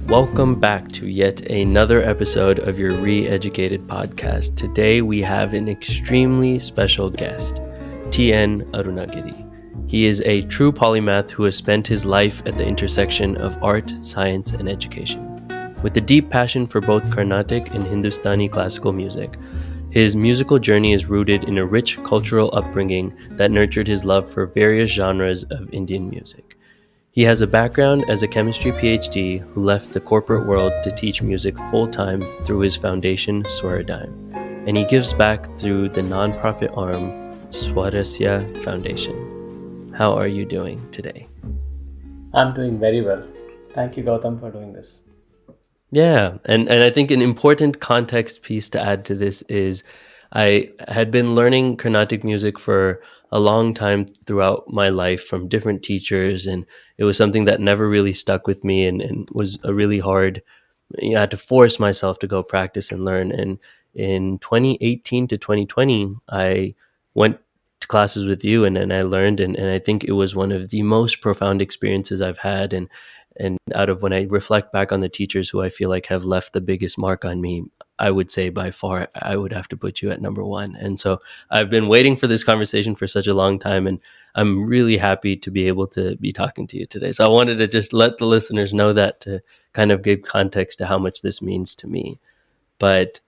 Welcome back to yet another episode of your Re-Educated podcast. Today we have an extremely special guest, TN Arunagiri. He is a true polymath who has spent his life at the intersection of art, science, and education. With a deep passion for both Carnatic and Hindustani classical music, his musical journey is rooted in a rich cultural upbringing that nurtured his love for various genres of Indian music. He has a background as a chemistry PhD who left the corporate world to teach music full-time through his foundation, Swaradigm, and he gives back through the nonprofit arm, Swarasya Foundation. How are you doing today? I'm doing very well. Thank you, Gautam, for doing this. Yeah, and I think an important context piece to add to this is I had been learning Carnatic music for a long time throughout my life from different teachers, and it was something that never really stuck with me and was a really hard, I had to force myself to go practice and learn. And in 2018 to 2020, I went to classes with you and I learned, and I think it was one of the most profound experiences I've had. And out of when I reflect back on the teachers who I feel like have left the biggest mark on me, I would say by far, I would have to put you at number one. And so I've been waiting for this conversation for such a long time, and I'm really happy to be able to be talking to you today. So I wanted to just let the listeners know that to kind of give context to how much this means to me. But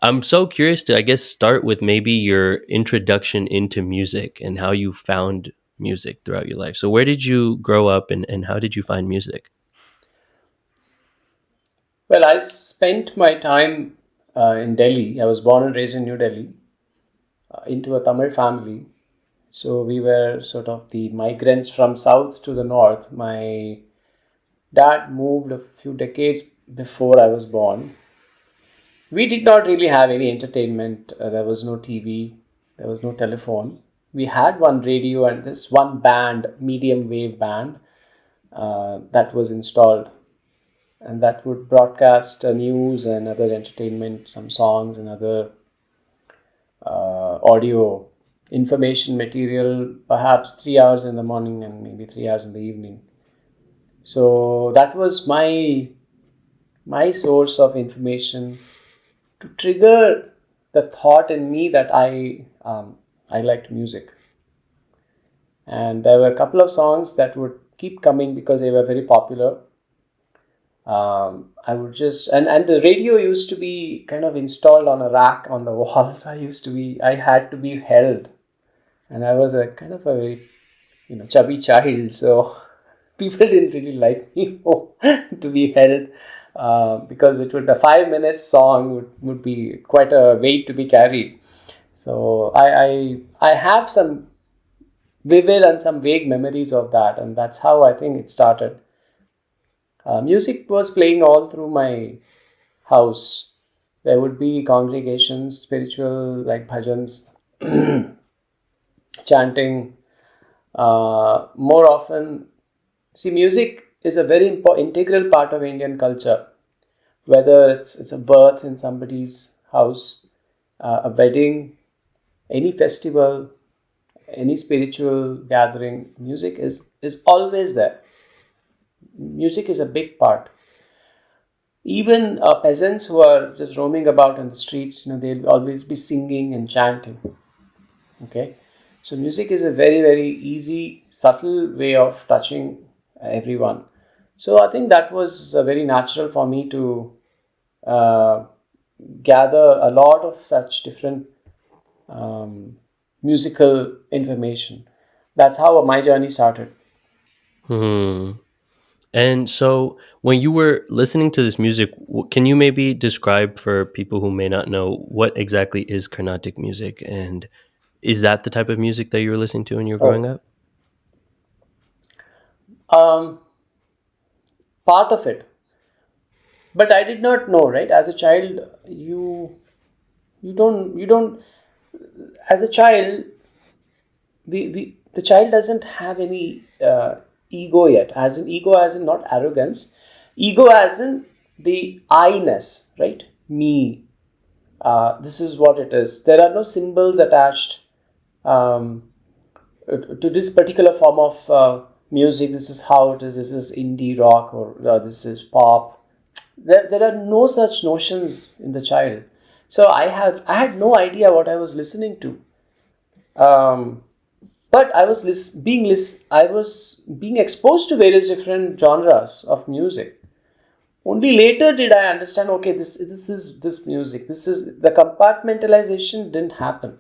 I'm so curious to, I guess, start with maybe your introduction into music and how you found music throughout your life. So where did you grow up and how did you find music? Well, I spent my time in Delhi. I was born and raised in New Delhi into a Tamil family. So we were sort of the migrants from south to the north. My dad moved a few decades before I was born. We did not really have any entertainment. There was no TV. There was no telephone. We had one radio and this one band, medium wave band, that was installed. And that would broadcast news and other entertainment, some songs and other audio information material, perhaps 3 hours in the morning and maybe 3 hours in the evening. So that was my source of information to trigger the thought in me that I liked music. And there were a couple of songs that would keep coming because they were very popular. I would just, and the radio used to be kind of installed on a rack on the walls. I had to be held, and I was a kind of a very, chubby child. So people didn't really like me to be held, because a 5 minute song would be quite a weight to be carried. So I have some vivid and some vague memories of that, and that's how I think it started. Music was playing all through my house. There would be congregations, spiritual, like bhajans, chanting. More often, see, music is a very integral part of Indian culture. Whether it's a birth in somebody's house, a wedding, any festival, any spiritual gathering, music is always there. Music is a big part. Even peasants who are just roaming about in the streets, they'll always be singing and chanting. Okay, so music is a very, very easy, subtle way of touching everyone. So I think that was very natural for me to gather a lot of such different musical information. That's how my journey started. And so when you were listening to this music, can you maybe describe for people who may not know what exactly is Carnatic music? And is that the type of music that you were listening to when you were growing up? Part of it. But I did not know, right? As a child, you don't, as a child, the child doesn't have any ego yet, as in not arrogance, ego as in the I-ness, right? Me, this is what it is. There are no symbols attached to this particular form of music. This is how it is. This is indie rock, or this is pop. There are no such notions in the child. So I had no idea what I was listening to. Um, but I was being exposed to various different genres of music. Only later did I understand, okay, this is this music. This is the compartmentalization didn't happen.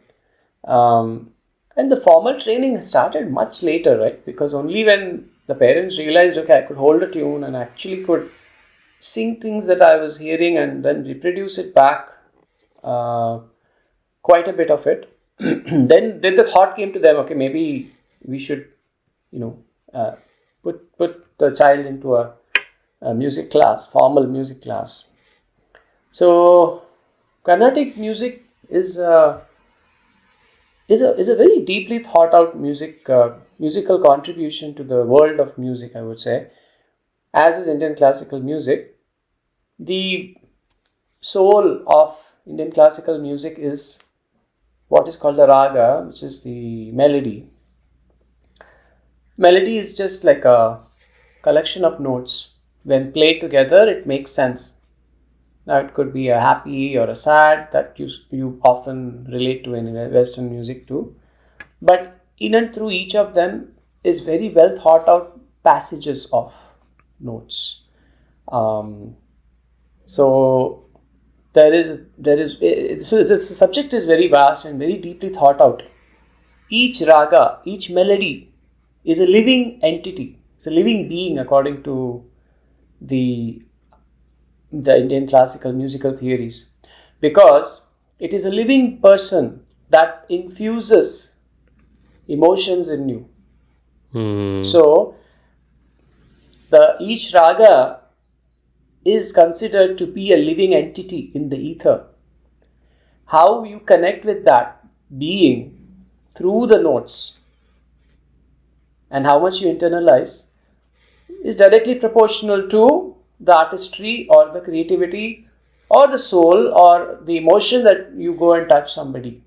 Um, and the formal training started much later, right? Because only when the parents realized, okay, I could hold a tune and actually could sing things that I was hearing and then reproduce it back, uh, quite a bit of it. Then the thought came to them, okay, maybe we should, you know, put the child into a music class, formal music class. So Carnatic music is a very deeply thought out musical contribution to the world of music, I would say, as is Indian classical music. The soul of Indian classical music is what is called a raga, which is the melody. Melody is just like a collection of notes. When played together, it makes sense. Now, it could be a happy or a sad that you often relate to in Western music too. But in and through each of them is very well thought out passages of notes. Um, so so the subject is very vast and very deeply thought out. Each raga, each melody is a living entity. It's a living being according to the Indian classical musical theories, because it is a living person that infuses emotions in you. Hmm. So the each raga is considered to be a living entity in the ether. How you connect with that being through the notes and how much you internalize is directly proportional to the artistry or the creativity or the soul or the emotion that you go and touch somebody.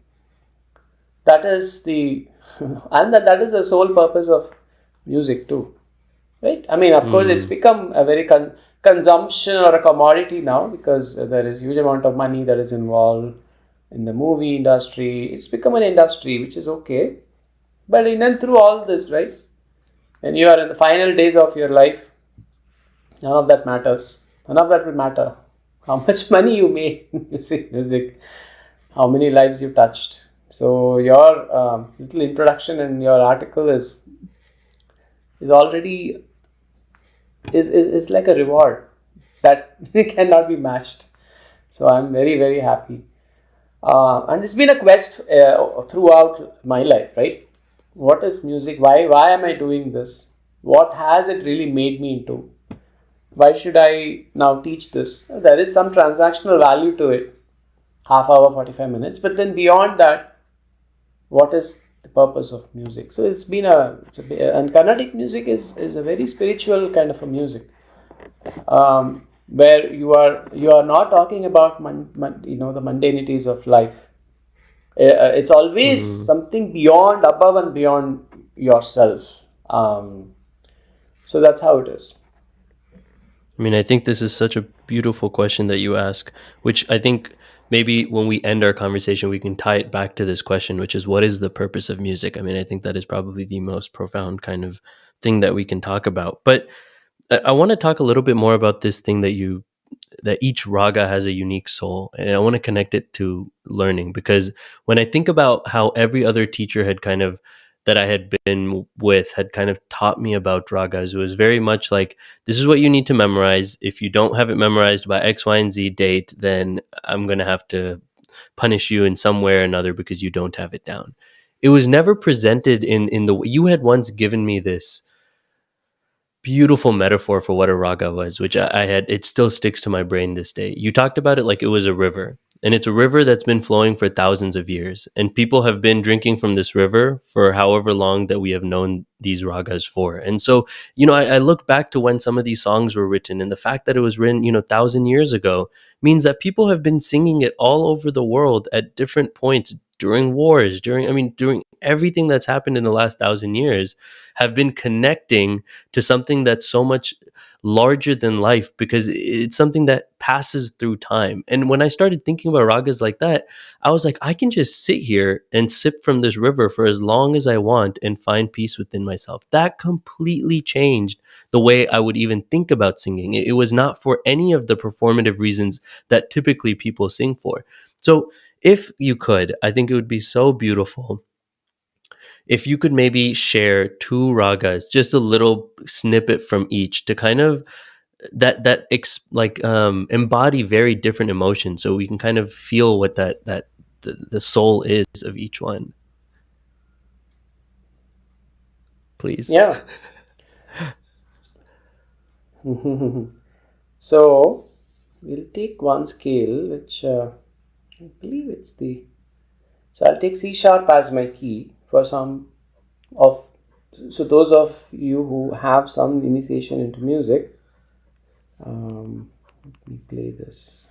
That is the and that is the sole purpose of music too, right? I mean, of course, it's Hmm. become a very consumption or a commodity now, because there is huge amount of money that is involved in the movie industry. It's become an industry, which is okay. But in and through all this, right, when you are in the final days of your life, none of that matters. None of that will matter. How much money you made in music, how many lives you touched. So your little introduction in your article is already is like a reward that cannot be matched. So I'm very very happy, and it's been a quest throughout my life, right? What is music? Why am I doing this? What has it really made me into? Why should I now teach this? There is some transactional value to it, half hour, 45 minutes. But then beyond that, what is the purpose of music? So and Carnatic music is a very spiritual kind of a music, where you are not talking about the mundanities of life. It's always Hmm. something beyond, above and beyond yourself. So that's how it is. I mean, I think this is such a beautiful question that you ask, which I think maybe when we end our conversation, we can tie it back to this question, which is what is the purpose of music? I mean, I think that is probably the most profound kind of thing that we can talk about. But I want to talk a little bit more about this thing that each raga has a unique soul, and I want to connect it to learning, because when I think about how every other teacher had kind of that I had been with had kind of taught me about ragas, it was very much like, this is what you need to memorize. If you don't have it memorized by X, Y, and Z date, then I'm going to have to punish you in some way or another because you don't have it down. It was never presented in the you had once given me this beautiful metaphor for what a raga was, which I had, it still sticks to my brain this day. You talked about it like it was a river, and it's a river that's been flowing for thousands of years. And people have been drinking from this river for however long that we have known these ragas for. And so, I look back to when some of these songs were written, and the fact that it was written, 1,000 years ago means that people have been singing it all over the world at different points during wars, during everything that's happened in the last 1,000 years, have been connecting to something that's so much larger than life, because it's something that passes through time. And when I started thinking about ragas like that, I was like, I can just sit here and sip from this river for as long as I want and find peace within myself. That completely changed the way I would even think about singing. It was not for any of the performative reasons that typically people sing for. So, if you could, I think it would be so beautiful if you could maybe share two ragas, just a little snippet from each, to kind of embody very different emotions, so we can kind of feel what the soul is of each one, please. Yeah. So we'll take one scale, which I believe it's the. So I'll take C sharp as my key for some of. So those of you who have some initiation into music, let me play this.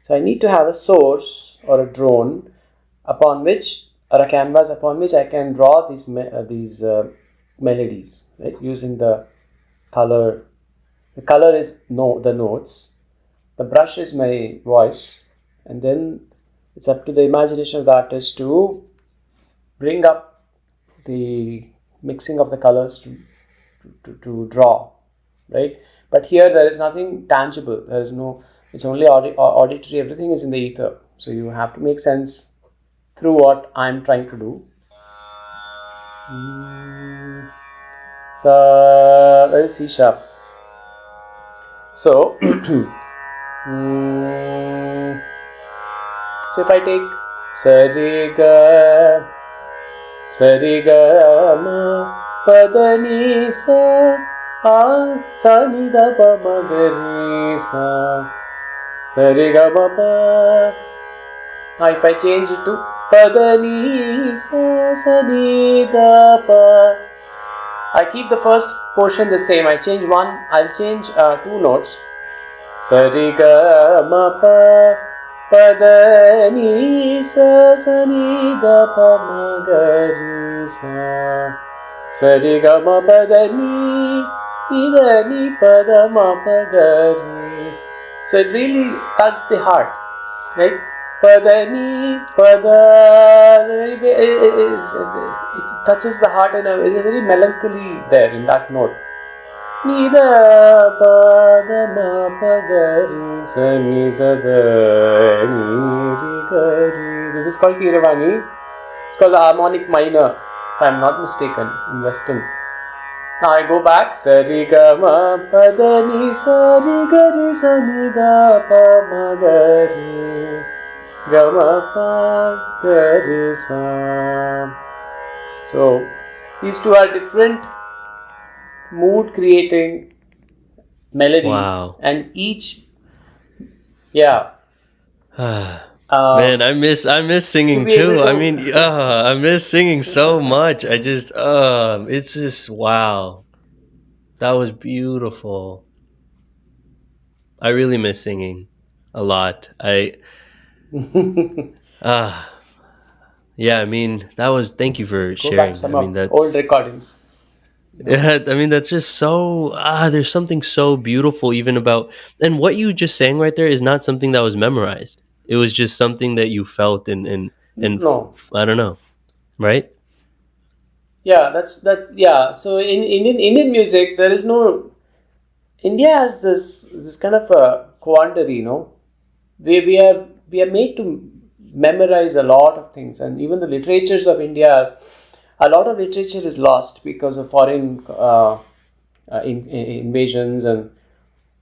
So I need to have a source or a drone upon which, or a canvas upon which I can draw these melodies, right? Using the color. The color is the notes. The brush is my voice, and then it's up to the imagination of the artist to bring up the mixing of the colors to draw, right? But here there is nothing tangible. There is no. It's only auditory. Everything is in the ether. So you have to make sense through what I'm trying to do. So that is C sharp. So, so if I take Sariga ma padani sa ni da pa ma ga re sa Sariga ma pa. Now if I change it to padani sa ni da pa, I keep the first portion the same. I change one. I'll change two notes. Sariga ma pa padani sa ni da pa ma ga re sa Sariga ma padani ni da ni pa da ma pa ga re. So it really tugs the heart, right? Padani pada, it touches the heart, and it's a very melancholy there in that note. Nida pada ma pa ga re sa ni sa da ni re ga re. This is called Kiravani. It's called the harmonic minor, if I'm not mistaken, in Western. Now I go back. Sa re ga ma pa da ni sa re ga re sa ni da pa ma ga re ga ma pa ga re sa. So these two are different mood creating melodies, Wow. and each, yeah. Man, I miss To singing be able too. I to. mean, I miss singing so much. I just it's just wow. That was beautiful. I really miss singing a lot. I uh yeah, I mean, that was, thank you for Go back to sharing. I some mean, of old that's recordings. yeah, I mean, that's just so there's something so beautiful even about, and what you just sang right there is not something that was memorized. It was just something that you felt No. I don't know, right? Yeah, that's yeah. So in Indian music, there is no. India has this kind of a quandary, we are made to memorize a lot of things, and even the literatures of India, a lot of literature is lost because of foreign invasions, and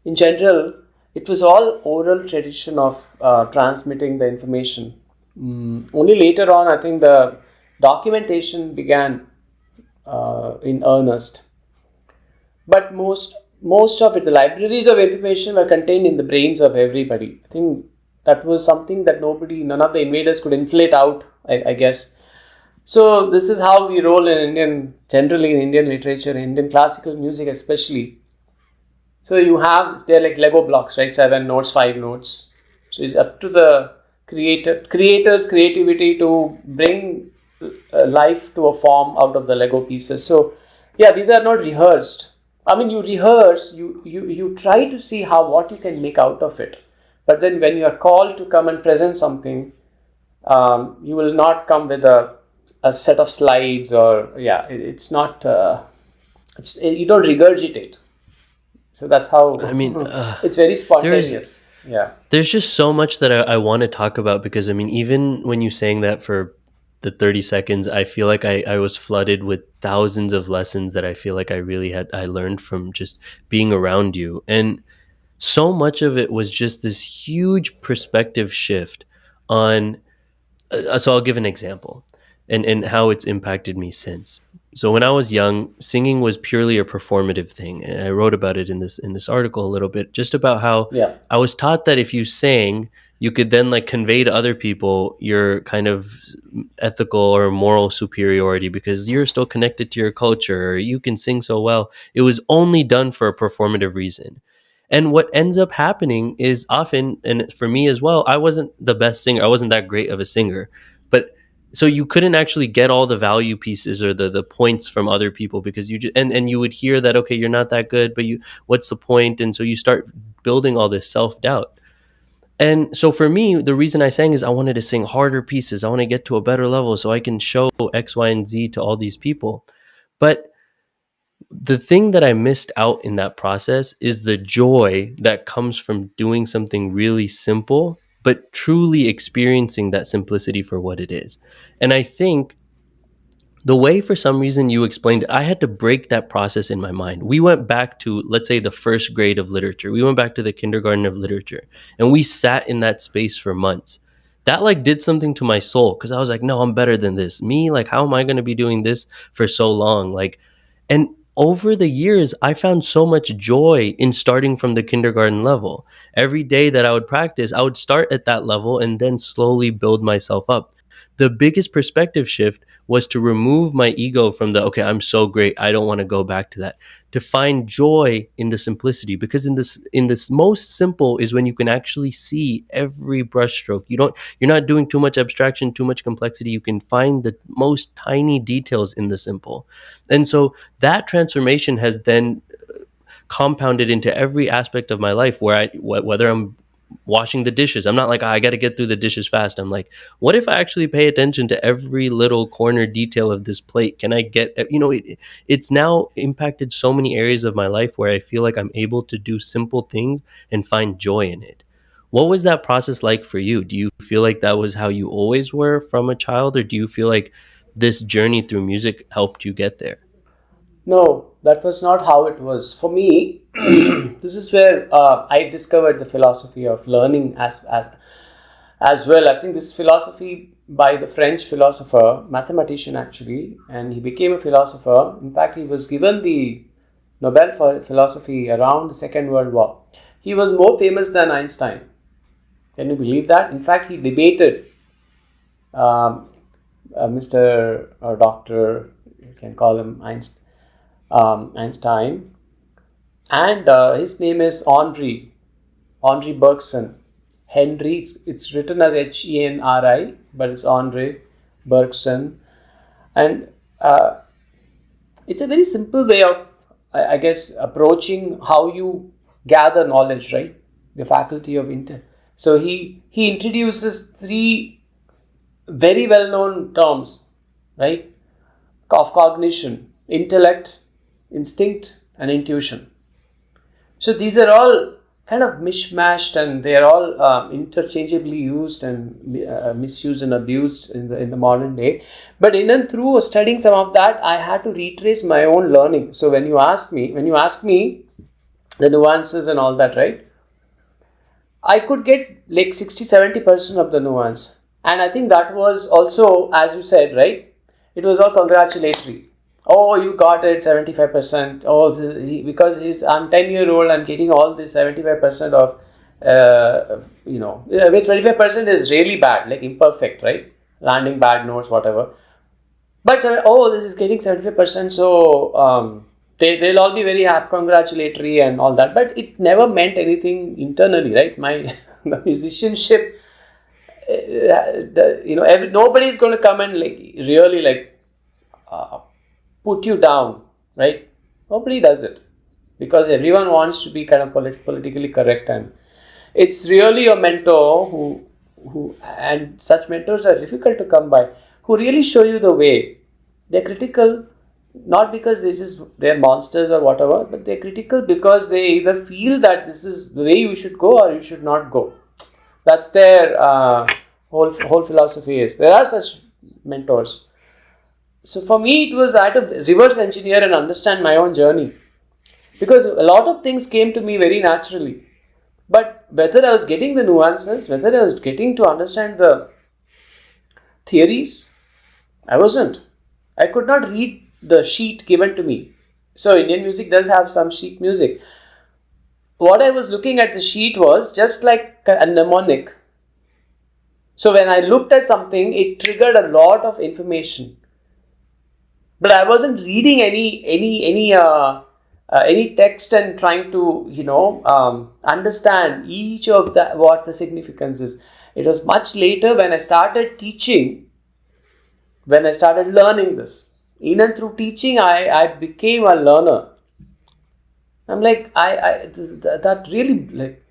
in general, it was all oral tradition of transmitting the information. Only later on, I think the documentation began in earnest. But most of it, the libraries of information were contained in the brains of everybody. I think that was something that none of the invaders could inflate out, I guess. So this is how we roll in generally in Indian literature, Indian classical music especially. So they're like Lego blocks, right? 7 notes, 5 notes. So it's up to the creators creativity to bring life to a form out of the Lego pieces. So yeah, these are not rehearsed. I mean, you rehearse, you try to see how what you can make out of it, but then when you are called to come and present something, you will not come with a set of slides, or yeah, it's not you don't regurgitate. So that's I how mean, it's very there's spontaneous. Yeah. there's just so much that I want to talk about, because I mean, even when you saying that for the 30 seconds, I feel like I was flooded with thousands of lessons that I feel like I learned from just being around you. And so much of it was just this huge perspective shift on so I'll give an example, and how it's impacted me since. So when I was young, singing was purely a performative thing, and I wrote about it in this article a little bit, just about how Yeah. I was taught that if you sang, you could then like convey to other people your kind of ethical or moral superiority because you're still connected to your culture, or you can sing so well. It was only done for a performative reason. And what ends up happening is often, and for me as well, I wasn't the best singer. I wasn't that great of a singer. But so you couldn't actually get all the value pieces or the points from other people, because you just, and you would hear that, okay, you're not that good, but you, what's the point? And so you start building all this self-doubt. And so for me, the reason I sang is I wanted to sing harder pieces. I want to get to a better level so I can show X, Y, and Z to all these people. But the thing that I missed out in that process is the joy that comes from doing something really simple, but truly experiencing that simplicity for what it is. And I think the way, for some reason, you explained it, I had to break that process in my mind. We went back to, let's say, the first grade of literature. We went back to the kindergarten of literature, and we sat in that space for months. That like did something to my soul, because I was like, no, I'm better than this. Me, like, how am I going to be doing this for so long? Like, and over the years, I found so much joy in starting from the kindergarten level. Every day that I would practice, I would start at that level and then slowly build myself up. The biggest perspective shift was to remove my ego from the, okay, I'm so great, I don't want to go back to that, to find joy in the simplicity, because in this most simple is when you can actually see every brushstroke. You're not doing too much abstraction, too much complexity. You can find the most tiny details in the simple. And so that transformation has then compounded into every aspect of my life, where whether I'm washing the dishes, I'm not like, "Oh, I got to get through the dishes fast." I'm like, what if I actually pay attention to every little corner detail of this plate? Can I get, it's now impacted so many areas of my life where I feel like I'm able to do simple things and find joy in it. What was that process like for you? Do you feel like that was how you always were from a child, or do you feel like this journey through music helped you get there? No, that was not how it was. For me, this is where I discovered the philosophy of learning as well. I think this philosophy by the French philosopher, mathematician actually, and he became a philosopher. In fact, he was given the Nobel for philosophy around the Second World War. He was more famous than Einstein. Can you believe that? In fact, he debated Mr. or Doctor, you can call him Einstein, and his name is Henri Bergson. Henry, it's written as Henri, but it's Henri Bergson, and it's a very simple way of, I guess, approaching how you gather knowledge, right? The faculty of intent. So he introduces three very well-known terms, right? Of cognition: intellect, instinct, and intuition. So these are all kind of mishmashed, and they are all interchangeably used and misused and abused in the modern day. But in and through studying some of that, I had to retrace my own learning. So when you ask me the nuances and all that, right? I could get like 60-70% of the nuance. And I think that was also, as you said, right? It was all congratulatory. Oh, you got it, 75%. Oh, because I'm 10-year-old, I'm getting all this 75% of, which 25% is really bad, like imperfect, right? Landing bad notes, whatever. But this is getting 75%, so they'll all be very happy, congratulatory and all that. But it never meant anything internally, right? My the musicianship, nobody's going to come and like really like put you down, right? Nobody does it, because everyone wants to be kind of politically correct, and it's really a mentor who and such mentors are difficult to come by, who really show you the way. They're critical not because they're monsters or whatever, but they're critical because they either feel that this is the way you should go or you should not go. That's their whole philosophy is. There are such mentors. So for me, it was I had to reverse engineer and understand my own journey, because a lot of things came to me very naturally. But whether I was getting the nuances, whether I was getting to understand the theories, I wasn't. I could not read the sheet given to me. So Indian music does have some sheet music. What I was looking at the sheet was just like a mnemonic. So when I looked at something, it triggered a lot of information. But I wasn't reading any text and trying to understand each of what the significance is. It was much later when I started teaching, when I started learning this. In and through teaching, I became a learner. I'm like, that really like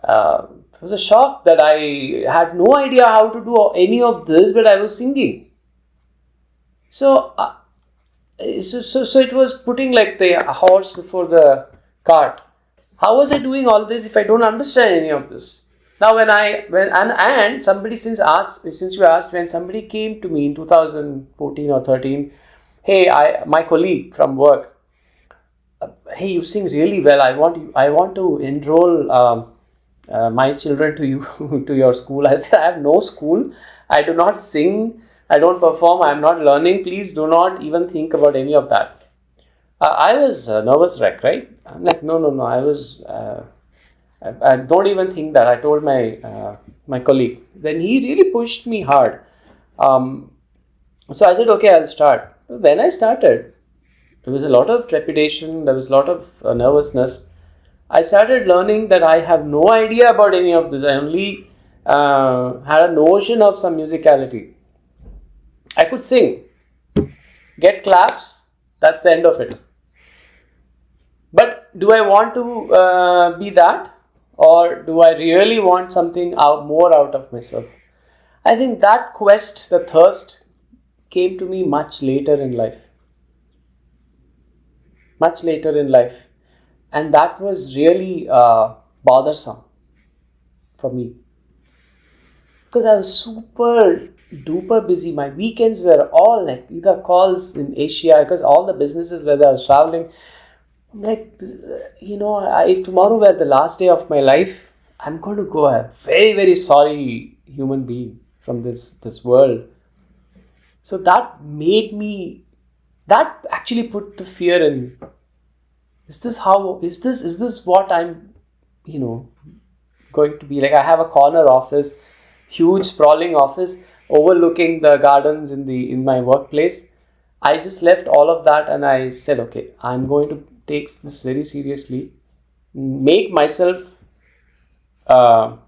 it was a shock that I had no idea how to do any of this, but I was singing. So it was putting like the horse before the cart. How was I doing all this if I don't understand any of this? Now and somebody since you asked, when somebody came to me in 2014 or 13, hey, my colleague from work, hey, you sing really well. I want to enroll my children to you to your school. I said, I have no school. I do not sing. I don't perform. I am not learning. Please do not even think about any of that. I was a nervous wreck, right? I'm like, no. I was. I don't even think that. I told my colleague. Then he really pushed me hard. So I said, okay, I'll start. When I started, there was a lot of trepidation. There was a lot of nervousness. I started learning that I have no idea about any of this. I only had a notion of some musicality. I could sing, get claps, that's the end of it. But do I want to be that? Or do I really want something more out of myself? I think that quest, the thirst, came to me much later in life. Much later in life. And that was really bothersome for me. Because I was super duper busy. My weekends were all like either calls in Asia, because all the businesses where I was traveling. I'm like, if tomorrow were the last day of my life, I'm going to go a very, very sorry human being from this world. So that actually put the fear in. Is this what I'm, going to be like? I have a corner office, huge sprawling office overlooking the gardens in my workplace. I just left all of that and I said, okay, I'm going to take this very seriously, make myself a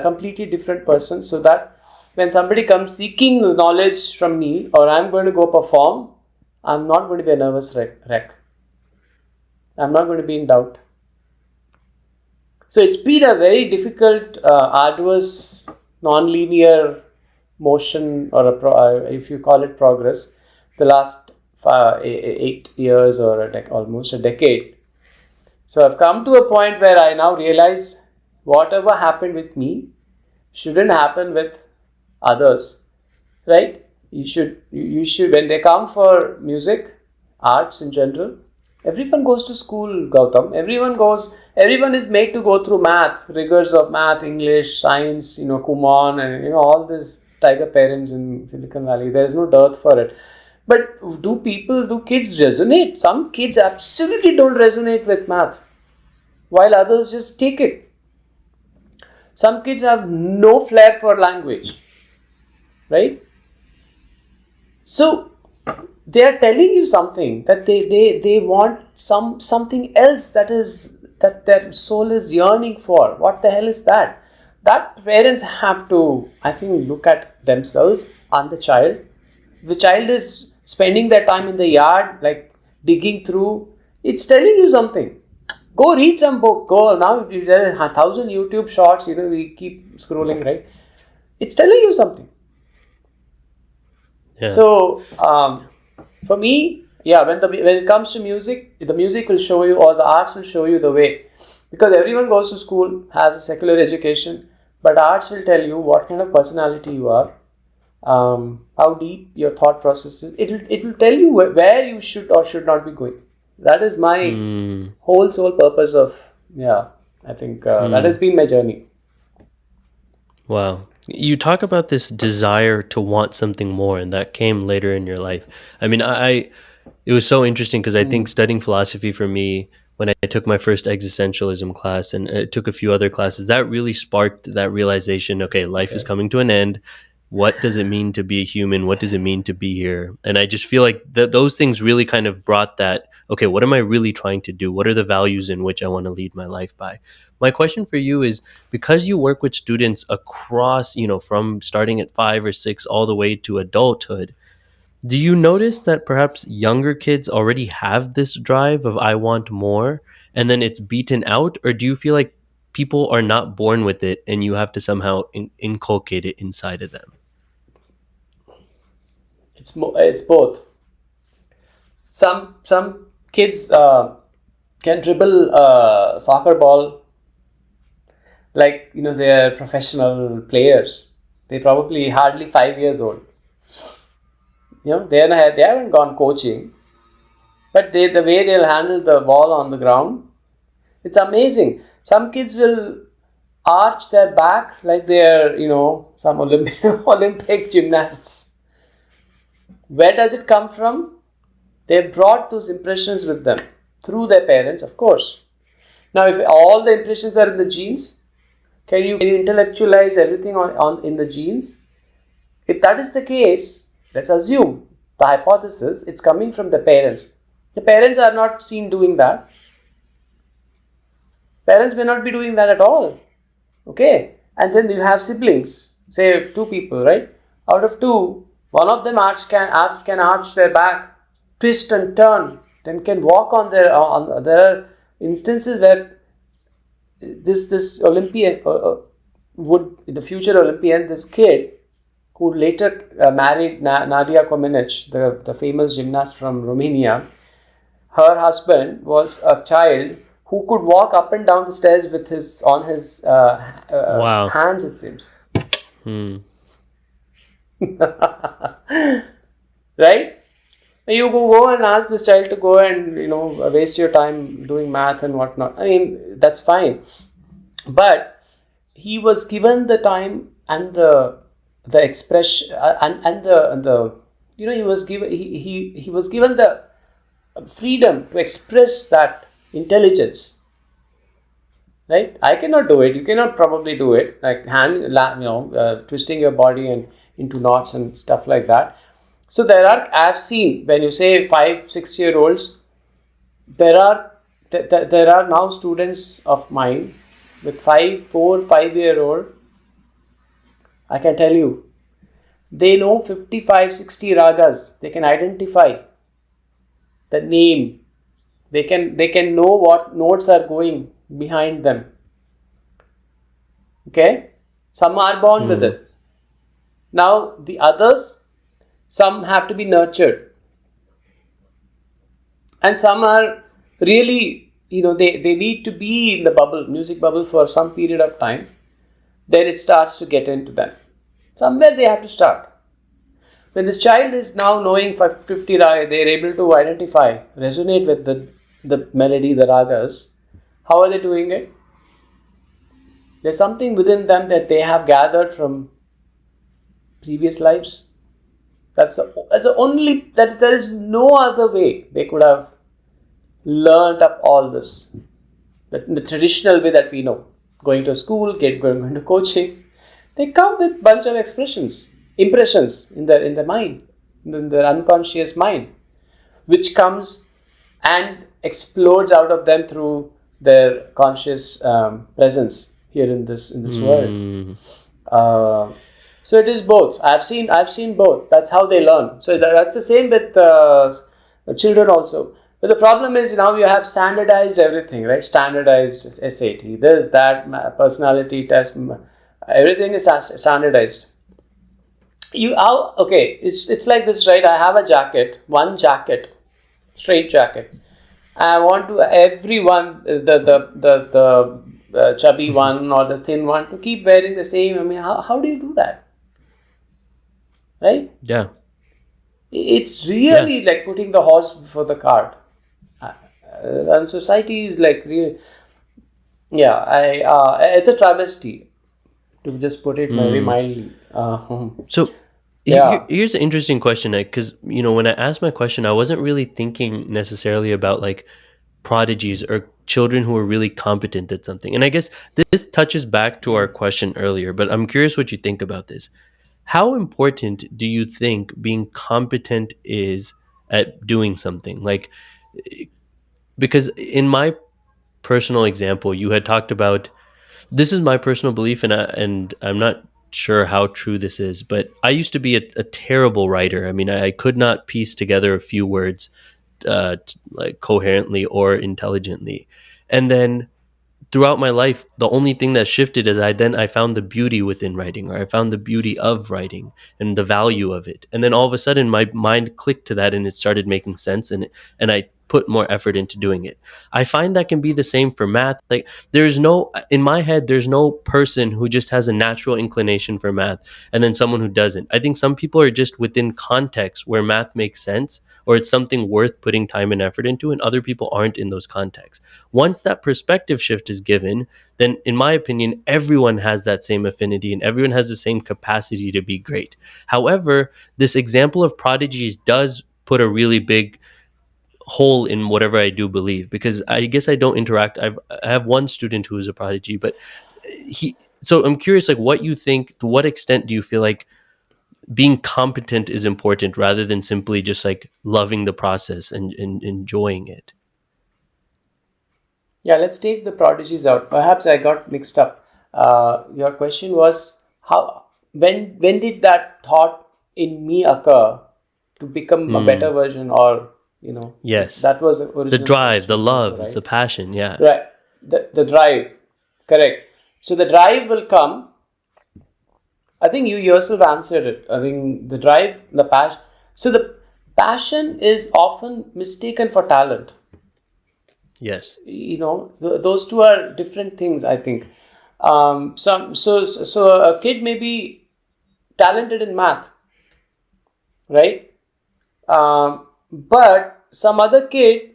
completely different person, so that when somebody comes seeking knowledge from me, or I'm going to go perform, I'm not going to be a nervous wreck. I'm not going to be in doubt. So it's been a very difficult, arduous, non-linear motion, or if you call it progress, the last 8 years or almost a decade. So I've come to a point where I now realize whatever happened with me shouldn't happen with others, right? You should when they come for music, arts in general, everyone goes to school, Gautam. Everyone is made to go through math, rigors of math, English, science, Kumon, and all these tiger parents in Silicon Valley. There is no dearth for it. But do kids resonate? Some kids absolutely don't resonate with math, while others just take it. Some kids have no flair for language, right? So they are telling you something, that they want something else that their soul is yearning for. What the hell is that? that parents have to, I think, look at themselves and the child. The child is spending their time in the yard, like digging through. It's telling you something. Go read some book. Go now. There are 1,000 YouTube shorts. We keep scrolling, right? It's telling you something. Yeah. So for me, yeah, when it comes to music, the music will show you, or the arts will show you the way, because everyone goes to school, has a secular education, but arts will tell you what kind of personality you are, how deep your thought process is. It will tell you where you should or should not be going. That is my whole sole purpose of, I think that has been my journey. Wow. You talk about this desire to want something more, and that came later in your life. I mean, it was so interesting because I think studying philosophy for me, when I took my first existentialism class and I took a few other classes, that really sparked that realization, okay, life is coming to an end. What does it mean to be a human? What does it mean to be here? And I just feel like those things really kind of brought that, okay, what am I really trying to do? What are the values in which I want to lead my life by? My question for you is, because you work with students across, from starting at 5 or 6 all the way to adulthood, do you notice that perhaps younger kids already have this drive of I want more and then it's beaten out? Or do you feel like people are not born with it and you have to somehow inculcate it inside of them? It's both. Some kids can dribble a soccer ball like they're professional players. They probably hardly 5 years old. They haven't gone coaching, but the way they'll handle the ball on the ground, it's amazing. Some kids will arch their back like they're some Olympic gymnasts. Where does it come from? They brought those impressions with them through their parents, of course. Now, if all the impressions are in the genes, can you intellectualize everything in the genes? If that is the case, let's assume the hypothesis, it's coming from the parents. The parents are not seen doing that. Parents may not be doing that at all. Okay? And then you have siblings, say 2 people, right? Out of 2, one of them can arch their back, twist and turn, then can walk on there are instances where this Olympian would, in the future Olympian, this kid who later married Nadia Comaneci, the famous gymnast from Romania, her husband was a child who could walk up and down the stairs with his Wow. hands, it seems. Right? You go and ask this child to go and waste your time doing math and whatnot. I mean, that's fine, but he was given the time and the expression and the he was given the freedom to express that intelligence. Right? I cannot do it. You cannot probably do it, like twisting your body and into knots and stuff like that. So I've seen, when you say 5-6-year-olds, there are now students of mine with 4-5-year-old. I can tell you, they know 55-60 ragas. They can identify the name. They can know what notes are going behind them. Okay? Some are born with it. Now the others, some have to be nurtured, and some are really, they need to be in the music bubble for some period of time. Then it starts to get into them. Somewhere they have to start. When this child is now knowing 50 ragas, they are able to identify, resonate with the melody, the ragas. How are they doing it? There's something within them that they have gathered from previous lives. That's the only, that there is no other way they could have learned up all this. The traditional way that we know, going to school, going to coaching, they come with bunch of impressions in the mind, in their unconscious mind, which comes and explodes out of them through their conscious presence here in this world. Mm. Uh, so it is both. I've seen both. That's how they learn. So that's the same with children also. But the problem is now you have standardized everything, right? Standardized SAT, this, that, personality test, everything is standardized. Okay? It's like this, right? I have a jacket, one jacket, straight jacket. I want to everyone, the chubby one or the thin one, to keep wearing the same. I mean, how do you do that, right? Yeah. It's Yeah. really like putting the horse before the cart. And society is like really, yeah. It's a travesty, to just put it very Mm. mildly. So Yeah, here's an interesting question, because when I asked my question, I wasn't really thinking necessarily about like prodigies or children who are really competent at something. And I guess this touches back to our question earlier, but I'm curious what you think about this. How important do you think being competent is at doing something? Like, because in my personal example, you had talked about, this is my personal belief, and I'm not sure how true this is, but I used to be a terrible writer. I mean, I could not piece together a few words like coherently or intelligently. And then throughout my life, the only thing that shifted is I found the beauty within writing, or I found the beauty of writing and the value of it. And then all of a sudden my mind clicked to that, and it started making sense, and I put more effort into doing it. I find that can be the same for math. Like, there's no, in my head, there's no person who just has a natural inclination for math and then someone who doesn't. I think some people are just within context where math makes sense, or it's something worth putting time and effort into, and other people aren't in those contexts. Once that perspective shift is given, then in my opinion, everyone has that same affinity and everyone has the same capacity to be great. However, this example of prodigies does put a really big hole in whatever I do believe, because I guess I don't interact. I have one student who is a prodigy, but he. So I'm curious, like, what you think. To what extent do you feel like being competent is important rather than simply just like loving the process and enjoying it? yeah. Let's take the prodigies out. Perhaps I got mixed up. Your question was how, when did that thought in me occur to become a better Hmm. version, or this, Yes. that was the The original drive, the question also, love, the right? passion. Yeah. Right. The drive, correct. So the drive will come. I think you yourself answered it. I think the drive, the passion. So the passion is often mistaken for talent. Yes. Those two are different things, I think. So a kid may be talented in math, right? But some other kid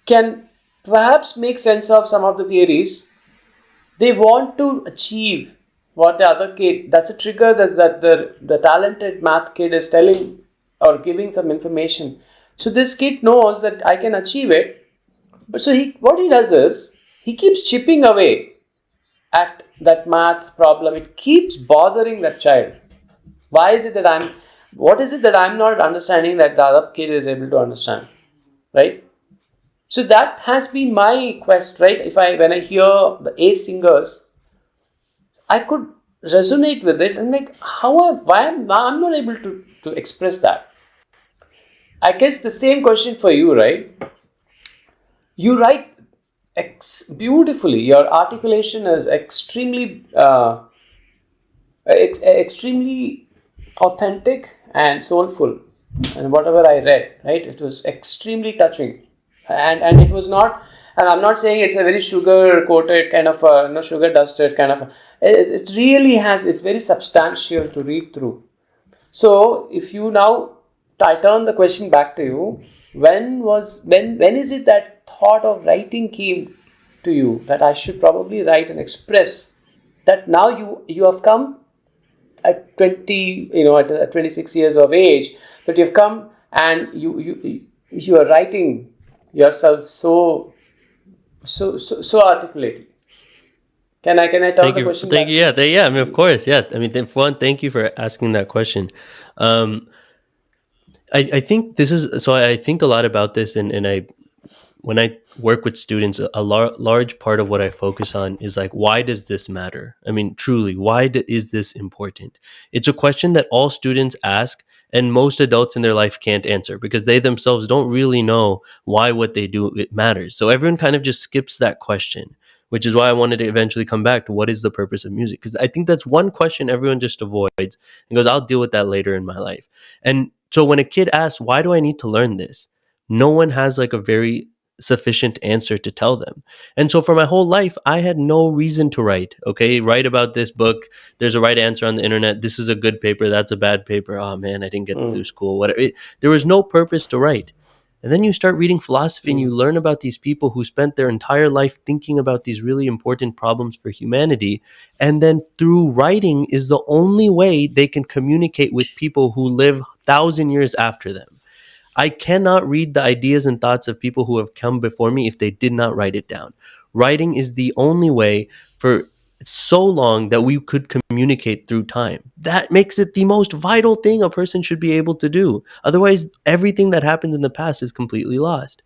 can perhaps make sense of some of the theories. They want to achieve what the other kid, that's a trigger that the talented math kid is telling or giving some information. So this kid knows that I can achieve it. But so what he does is he keeps chipping away at that math problem. It keeps bothering that child. Why is it that what is it that I'm not understanding that the other kid is able to understand, right? So that has been my quest, right? When I hear the A singers, I could resonate with it, and like, why I'm not able to express that. I guess the same question for you, right? You write beautifully. Your articulation is extremely authentic and soulful. And whatever I read, right, it was extremely touching, and it was not. And I'm not saying it's a very sugar coated kind of sugar dusted kind of. It really has. It's very substantial to read through. So if you now, I turn the question back to you, when is it that thought of writing came to you, that I should probably write and express, that now you have come at 20, at 26 years of age, that you've come and you are writing yourself so articulately. Can I turn Thank the you. question Thank back you. to Yeah. you? Yeah. I mean, of course. Yeah. I mean, for one, thank you for asking that question. Um, I think this is so. I think a lot about this, and I when I work with students, a large part of what I focus on is like, why does this matter? I mean, truly, why is this important? It's a question that all students ask, and most adults in their life can't answer because they themselves don't really know why what they do it matters. So everyone kind of just skips that question, which is why I wanted to eventually come back to what is the purpose of music, because I think that's one question everyone just avoids and goes, I'll deal with that later in my life. And so when a kid asks, why do I need to learn this? No one has like a very sufficient answer to tell them. And so for my whole life, I had no reason to write. Okay, write about this book. There's a right answer on the internet. This is a good paper. That's a bad paper. Oh man, I didn't get through Mm. school. Whatever. There was no purpose to write. And then you start reading philosophy and Mm. you learn about these people who spent their entire life thinking about these really important problems for humanity. And then through writing is the only way they can communicate with people who live 1,000 years after them. I cannot read the ideas and thoughts of people who have come before me if they did not write it down. Writing is the only way for so long that we could communicate through time. That makes it the most vital thing a person should be able to do. Otherwise, everything that happens in the past is completely lost.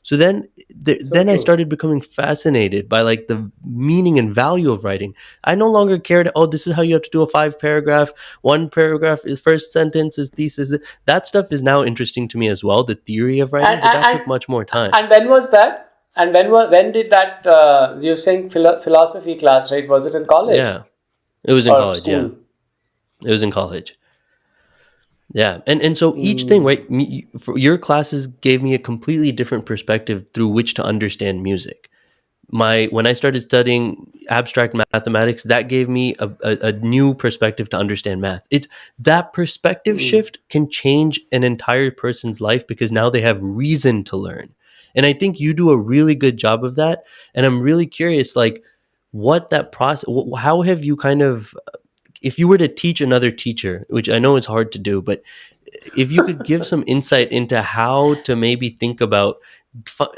So So then I true. started becoming fascinated by like the meaning and value of writing. I no longer cared, oh, this is how you have to do a 5 paragraph. One paragraph is first sentence is thesis. That stuff is now interesting to me as well, the theory of And writing, but that and took much more time. and when was that? And when did that? You're saying philosophy class, right? Was it in college Yeah. It was in or college, yeah. school? It was in college. Yeah, and so each thing, Mm. right? For your classes gave me a completely different perspective through which to understand music. My When I started studying abstract mathematics, that gave me a new perspective to understand math. It's that perspective Mm. shift can change an entire person's life because now they have reason to learn. And I think you do a really good job of that. And I'm really curious, like, what that process, how have you kind of, if you were to teach another teacher, which I know it's hard to do, but if you could give some insight into how to maybe think about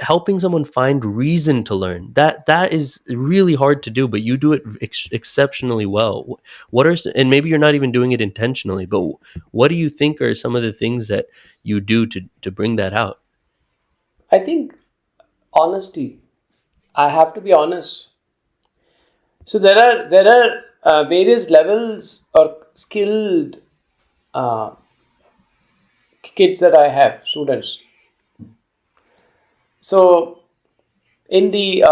helping someone find reason to learn, that is really hard to do, but you do it exceptionally well. What are and maybe you're not even doing it intentionally, but what do you think are some of the things that you do to bring that out? I think honesty. I have to be honest. So there are various levels or skilled uh, kids that I have, students. So in the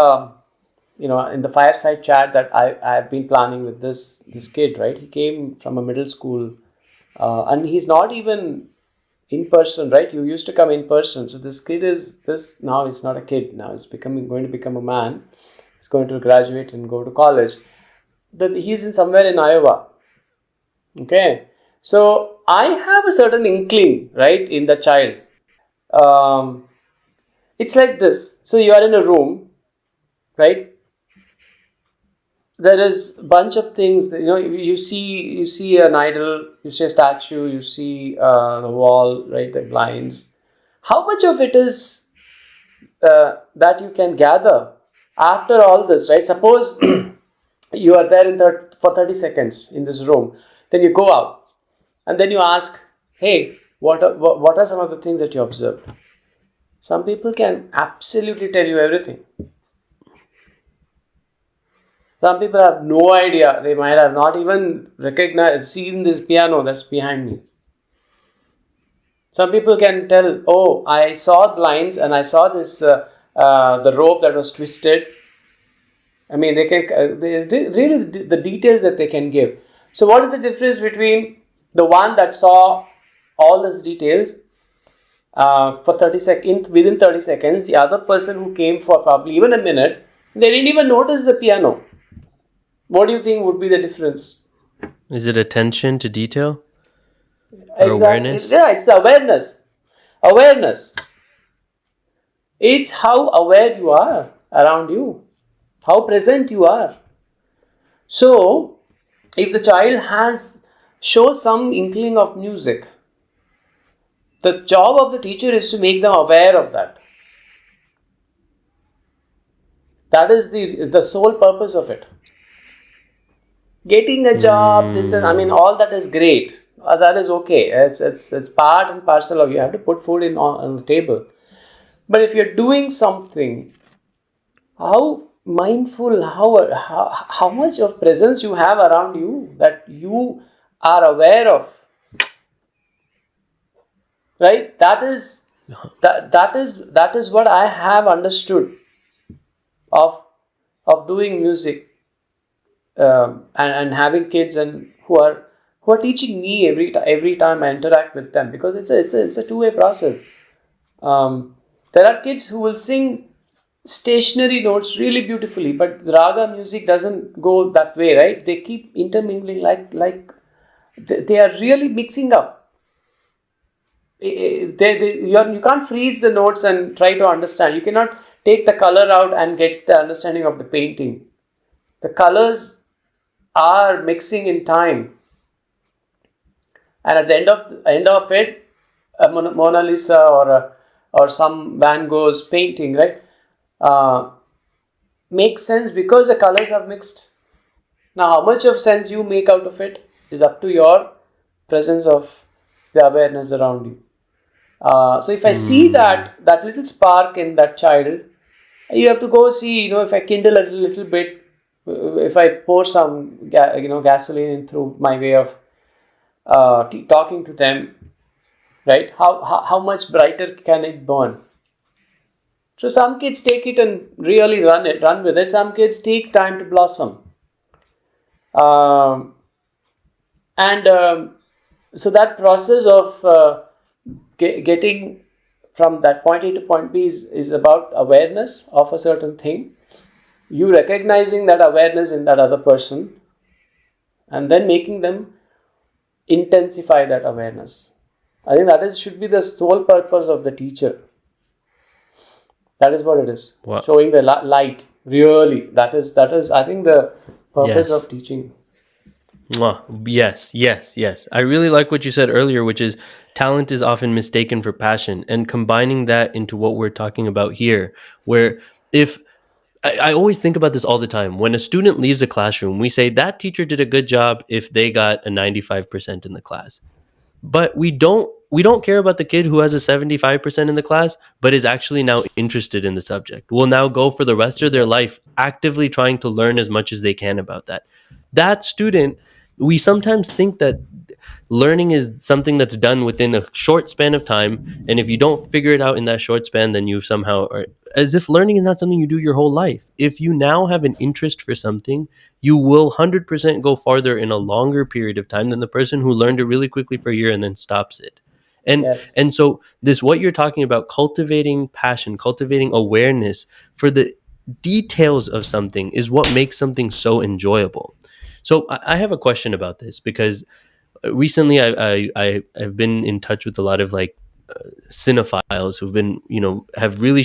in the fireside chat that I've been planning with this kid, right? He came from a middle school, and he's not even in person, right? You used to come in person. So this kid is this now. He's not a kid now. He's going to become a man. He's going to graduate and go to college. That he's in somewhere in Iowa. Okay, so I have a certain inkling, right, in the child. Um, it's like this. So you are in a room, right? There is a bunch of things that you see an idol, you see a statue, you see the wall, right, the blinds. How much of it is that you can gather after all this, right? Suppose you are there for 30 seconds in this room, then you go out and then you ask, hey, what are some of the things that you observed? Some people can absolutely tell you everything. Some people have no idea. They might have not even seen this piano that's behind me. Some people can tell, oh, I saw blinds and I saw this the rope that was twisted. I mean, really the details that they can give. So, what is the difference between the one that saw all these details for 30 seconds within 30 seconds, the other person who came for probably even a minute, they didn't even notice the piano? What do you think would be the difference? Is it attention to detail or Exactly. awareness? Yeah, it's the awareness. Awareness. It's how aware you are around you, how present you are. So, if the child shows some inkling of music, the job of the teacher is to make them aware of that. That is the sole purpose of it. Getting a job, this is, I mean, Mm, all that is great. That is okay. It's part and parcel of, you have to put food on the table. But if you're doing something, how mindful, how much of presence you have around you that you are aware of, right? That is what I have understood of doing music, and having kids, and who are teaching me every time I interact with them, because it's a two-way process. There are kids who will sing stationary notes really beautifully, but raga music doesn't go that way, right? They keep intermingling, like they are really mixing up. You can't freeze the notes and try to understand. You cannot take the color out and get the understanding of the painting. The colors are mixing in time, and at the end of it, a Mona Lisa, or some Van Gogh's painting, right, makes sense because the colors are mixed. Now, how much of sense you make out of it is up to your presence of the awareness around you. So if I see that little spark in that child, you have to go see, if I kindle a little bit, if I pour some gasoline in through my way of talking to them, right? How much brighter can it burn? So some kids take it and really run with it. Some kids take time to blossom. And so that process of getting from that point A to point B is about awareness of a certain thing. You recognizing that awareness in that other person, and then making them intensify that awareness. I think that should be the sole purpose of the teacher. That is what it is. Wow. Showing the light. Really, that is. I think the purpose Yes. of teaching. Yes. I really like what you said earlier, which is talent is often mistaken for passion, and combining that into what we're talking about here, where if I always think about this all the time. When a student leaves a classroom, we say that teacher did a good job if they got a 95% in the class. But we don't care about the kid who has a 75% in the class but is actually now interested in the subject. Will now go for the rest of their life actively trying to learn as much as they can about that. That student, we sometimes think that learning is something that's done within a short span of time, and if you don't figure it out in that short span, then you somehow are, as if learning is not something you do your whole life. If you now have an interest for something, you will 100% go farther in a longer period of time than the person who learned it really quickly for a year and then stops it. and Yes. and so this, what you're talking about, cultivating passion, cultivating awareness for the details of something, is what makes something so enjoyable. So I have a question about this, because recently I have been in touch with a lot of like cinephiles who've been, have really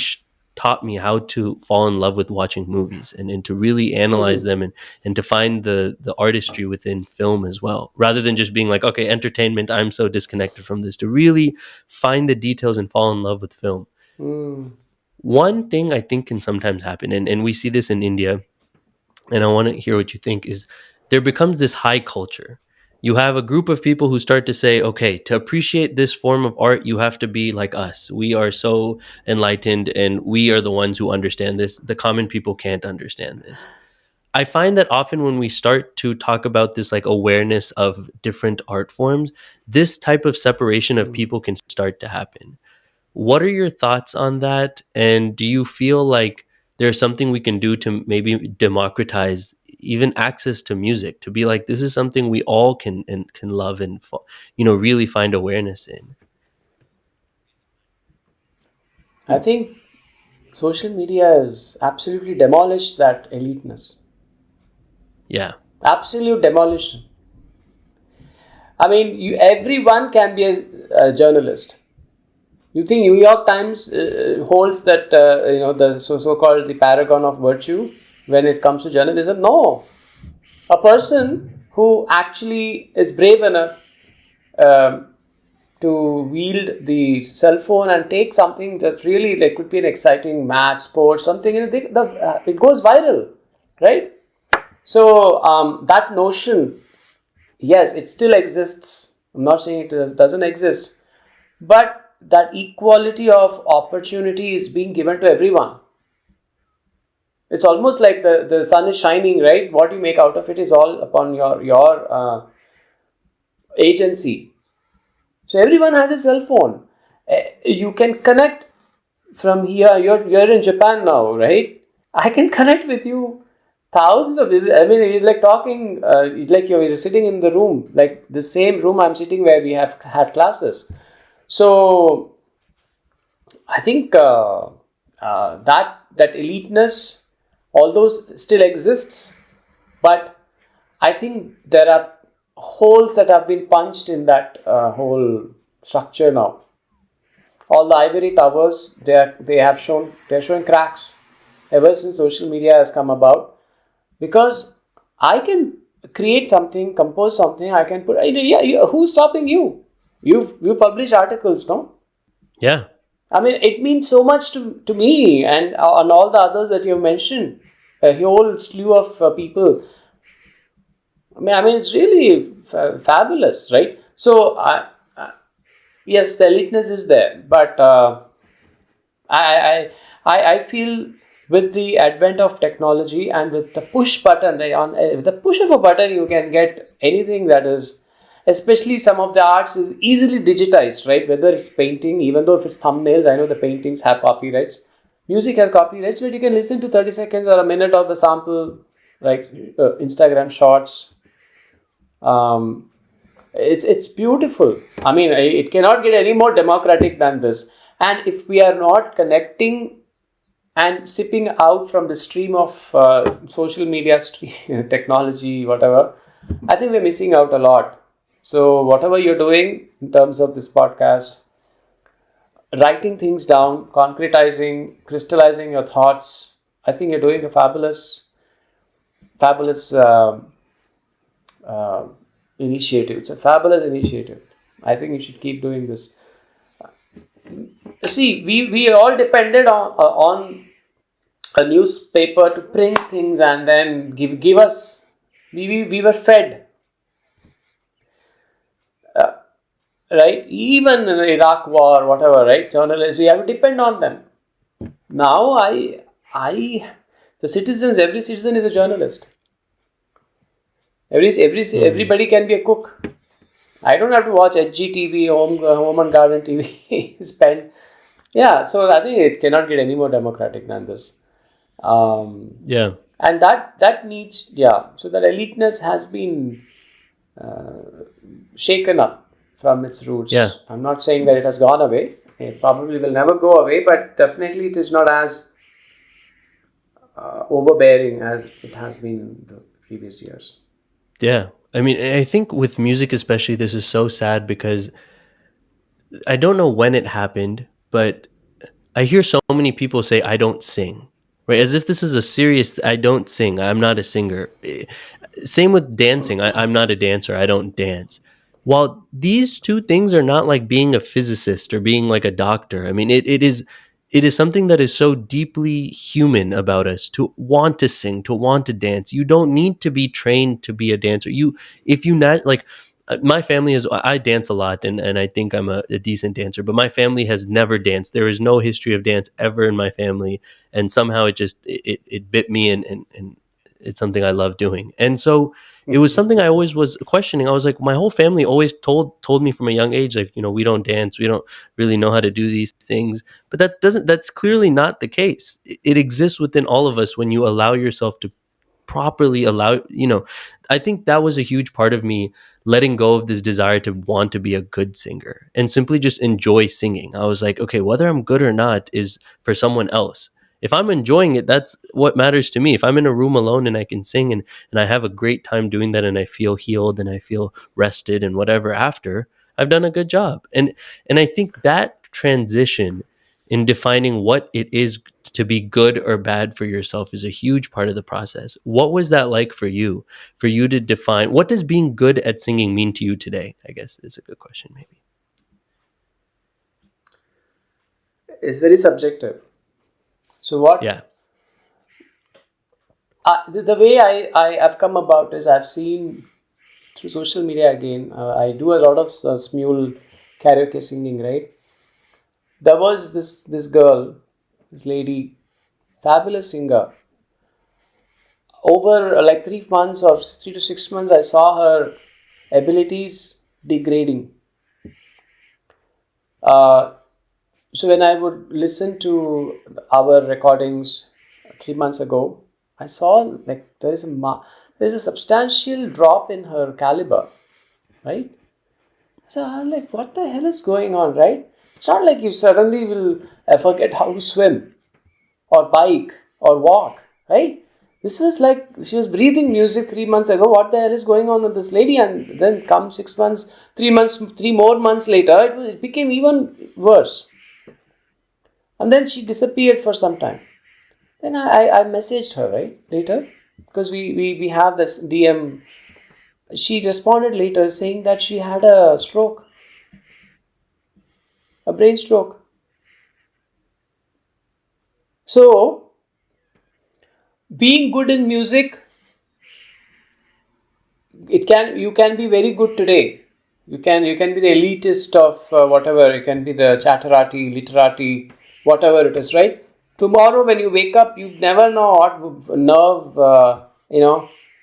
taught me how to fall in love with watching movies, and to really analyze them, and to find the artistry within film as well, rather than just being like, okay, entertainment, I'm so disconnected from this, to really find the details and fall in love with film. Mm. One thing I think can sometimes happen, and we see this in India, and I want to hear what you think, is there becomes this high culture. You have a group of people who start to say, okay, to appreciate this form of art, you have to be like us. We are so enlightened, and we are the ones who understand this. The common people can't understand this. I find that often when we start to talk about this like awareness of different art forms, this type of separation of people can start to happen. What are your thoughts on that? And do you feel like there's something we can do to maybe democratize even access to music, to be like, this is something we all can love, and really find awareness in? I think social media has absolutely demolished that eliteness. Yeah. Absolute demolition. I mean, everyone can be a journalist. You think New York Times holds that the so-called the paragon of virtue when it comes to journalism? No, a person who actually is brave enough um, to wield the cell phone and take something that really like could be an exciting match, sport, something, it goes viral, right? So that notion, yes, it still exists. I'm not saying it doesn't exist, but that equality of opportunity is being given to everyone. It's almost like the sun is shining, right? What you make out of it is all upon your agency. So everyone has a cell phone. You can connect from here. You're in Japan now, right? I can connect with you thousands of. I mean, it's like talking. It's like you're sitting in the room, like the same room I'm sitting where we have had classes. So I think that eliteness, although still exists, but I think there are holes that have been punched in that whole structure now. All the ivory towers, they're showing cracks ever since social media has come about, because I can create something, compose something, I can put. Yeah, who's stopping you? You publish articles, no? Yeah. I mean, it means so much to me and on all the others that you mentioned. A whole slew of people. I mean, it's really fabulous, right? So, yes, the eliteness is there, but I, I feel with the advent of technology and with the push button, right, on with the push of a button, you can get anything that is, especially some of the arts is easily digitized, right? Whether it's painting, even though if it's thumbnails, I know the paintings have copyrights. Music has copyrights, but you can listen to 30 seconds or a minute of the sample, like Instagram shorts. Um, it's beautiful. I mean, it cannot get any more democratic than this. And if we are not connecting and sipping out from the stream of social media technology, whatever, I think we're missing out a lot. So whatever you're doing in terms of this podcast, writing things down, concretizing, crystallizing your thoughts, I think you're doing a fabulous uh, initiative. It's a fabulous initiative. I think you should keep doing this. See, we all depended on a newspaper to print things and then give us. We were fed, right? Even in the Iraq war, whatever, right? Journalists, we have to depend on them. Now, the citizens, every citizen is a journalist. Everybody can be a cook. I don't have to watch HGTV, home and garden TV. Spend, yeah. So I think it cannot get any more democratic than this. Yeah. And that needs, yeah. So that eliteness has been shaken up from its Yeah. roots. I'm not saying that it has gone away. It probably will never go away, but definitely it is not as overbearing as it has been in the previous years. Yeah. I mean, I think with music especially, this is so sad because I don't know when it happened, but I hear so many people say, I don't sing, right? As if this is a serious, I don't sing. I'm not a singer. Same with dancing. I'm not a dancer. I don't dance. While these two things are not like being a physicist or being like a doctor, I mean, it is something that is so deeply human about us to want to sing, to want to dance. You don't need to be trained to be a dancer. If you not like, my family is, I dance a lot and I think I'm a decent dancer, but my family has never danced. There is no history of dance ever in my family. And somehow it bit me and it's something I love doing. And so it was something I always was questioning. I was like, my whole family always told me from a young age, like, we don't dance, we don't really know how to do these things. But that's clearly not the case. It exists within all of us when you allow yourself to properly allow, I think that was a huge part of me letting go of this desire to want to be a good singer and simply just enjoy singing. I was like, okay, whether I'm good or not is for someone else. If I'm enjoying it, that's what matters to me. If I'm in a room alone and I can sing and I have a great time doing that and I feel healed and I feel rested and whatever after, I've done a good job. And I think that transition in defining what it is to be good or bad for yourself is a huge part of the process. What was that like for you to define what does being good at singing mean to you today? I guess is a good question, maybe. It's very subjective. So what Yeah. the way I have come about is I've seen through social media again. I do a lot of smule karaoke singing, right? There was this girl, this lady, fabulous singer. Over like 3 months or 3 to 6 months, I saw her abilities degrading. Uh, so when I would listen to our recordings 3 months ago, I saw like there's a substantial drop in her caliber, right? So I'm like, what the hell is going on, right? It's not like you suddenly will forget how to swim or bike or walk, right? This was like she was breathing music 3 months ago. What the hell is going on with this lady? And then come 6 months, 3 months, 3 more months later, it became even worse. And then she disappeared for some time. Then I messaged her, right, later, because we have this DM. She responded later saying that she had a stroke, a brain stroke. So, being good in music, you can be very good today. You can be the elitist of whatever. You can be the chatterati, literati, whatever it is, right? Tomorrow when you wake up, you never know what nerve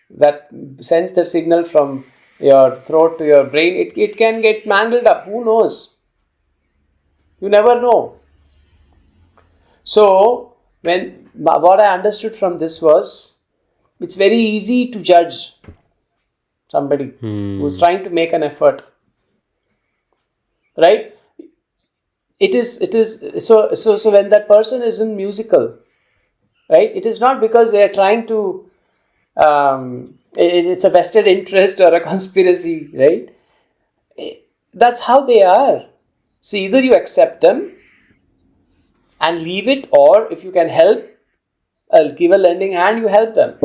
that sends the signal from your throat to your brain. It can get mangled up. Who knows? You never know. So when what I understood from this was, it's very easy to judge somebody who's trying to make an effort, right? So when that person isn't musical, right, it is not because they are trying to it's a vested interest or a conspiracy, right? That's how they are. So either you accept them and leave it, or if you can help, give a lending hand, you help them.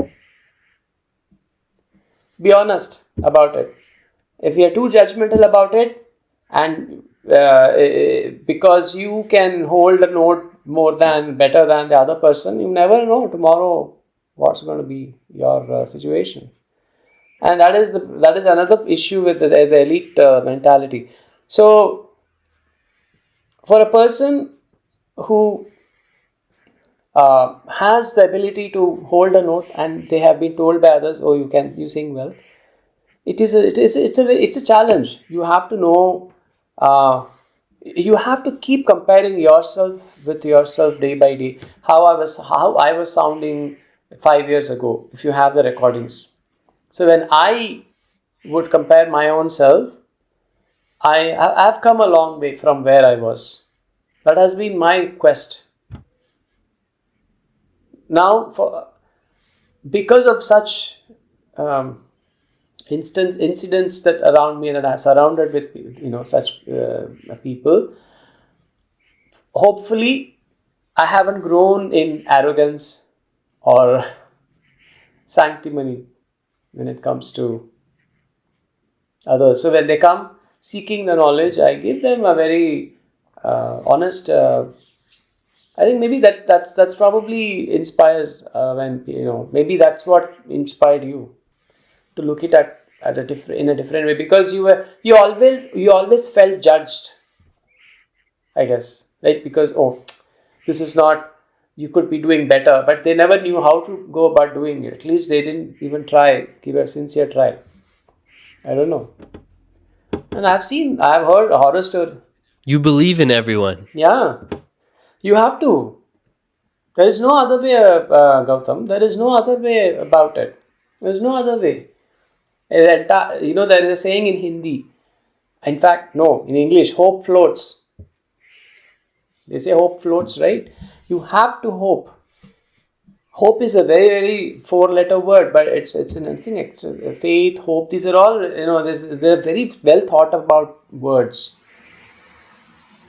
Be honest about it. If you're too judgmental about it, and because you can hold a note better than the other person, you never know tomorrow what's going to be your situation. And that is another issue with the elite mentality. So for a person who has the ability to hold a note, and they have been told by others, oh, you sing well, it's a challenge. You have to know, you have to keep comparing yourself with yourself day by day. How I was sounding 5 years ago, if you have the recordings. So when I would compare my own self, I've come a long way from where I was. That has been my quest. Now, because of such incidents that around me, that I have surrounded with such people, hopefully I haven't grown in arrogance or sanctimony when it comes to others. So when they come seeking the knowledge, I give them a very honest. I think maybe that's probably inspires when maybe that's what inspired you to look it at in a different way, because you always felt judged, I guess, right? Because this is not, you could be doing better, but they never knew how to go about doing it. At least they didn't even try, give a sincere try. I don't know. And I've heard a horror story. You believe in everyone. Yeah, you have to. There is no other way, Gautam. There is no other way about it. There is no other way. There is a saying in Hindi. In fact, no, in English, hope floats. They say hope floats, right? You have to hope. Hope is a very, very 4-letter word, but it's anything. It's faith, hope. These are all, they're very well thought about words.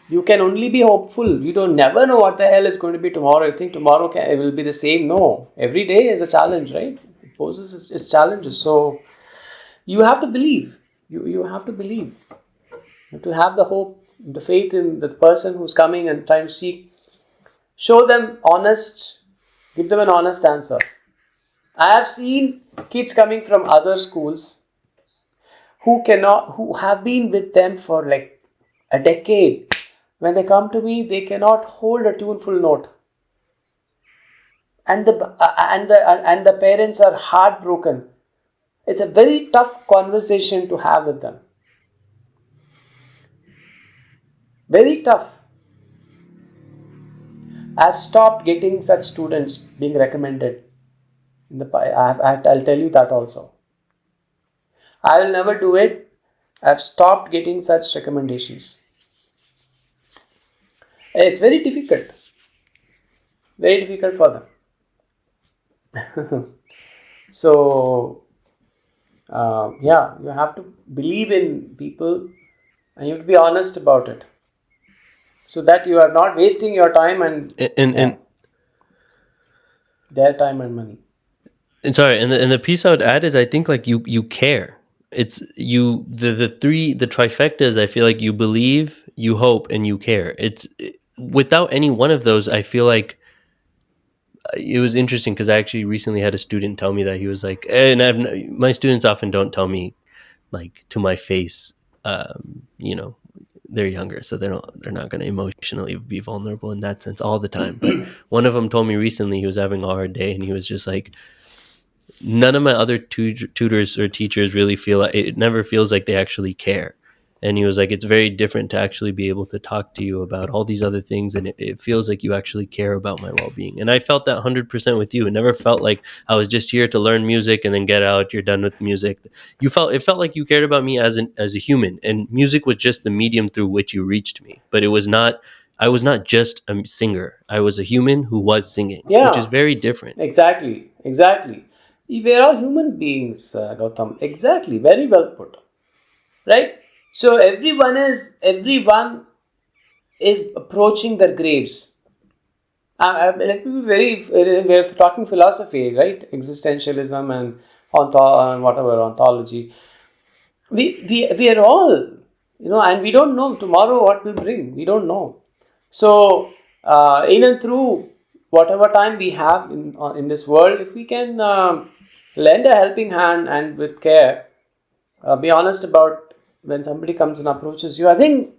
You can only be hopeful. You don't never know what the hell is going to be tomorrow. You think tomorrow it will be the same. No, every day is a challenge, right? It poses its challenges. So you have to believe. You have to believe. You have to have the hope, the faith in the person who's coming and trying to seek. Show them honest. Give them an honest answer. I have seen kids coming from other schools who have been with them for like a decade. When they come to me, they cannot hold a tuneful note, and the parents are heartbroken. It's a very tough conversation to have with them. Very tough. I've stopped getting such students being recommended. I'll tell you that also. I will never do it. I've stopped getting such recommendations. It's very difficult. Very difficult for them. So, yeah, you have to believe in people and you have to be honest about it, so that you are not wasting your time and their time and money. And sorry, and the piece I would add is I think like you care. It's you the trifectas. I feel like you believe, you hope, and you care. It's without any one of those. I feel like it was interesting because I actually recently had a student tell me that he was like, and my students often don't tell me like to my face, you know, they're younger, so they're not going to emotionally be vulnerable in that sense all the time. But one of them told me recently he was having a hard day, and he was just like, none of my other tutors or teachers really feel like it never feels like they actually care. And he was like, it's very different to actually be able to talk to you about all these other things, and it feels like you actually care about my well-being. And I felt that 100% with you. It never felt like I was just here to learn music and then get out, you're done with music. It felt like you cared about me as a human, and music was just the medium through which you reached me. But it was not, I was not just a singer, I was a human who was singing, which is Yeah, very different. exactly. We are all human beings, Gautam. Exactly, very well put. Right? So everyone is approaching their graves. Let me be we're talking philosophy, right? Existentialism and whatever ontology. We are all, and we don't know tomorrow what will bring. We don't know. So in and through whatever time we have in this world, if we can lend a helping hand and with care, be honest about when somebody comes and approaches you, I think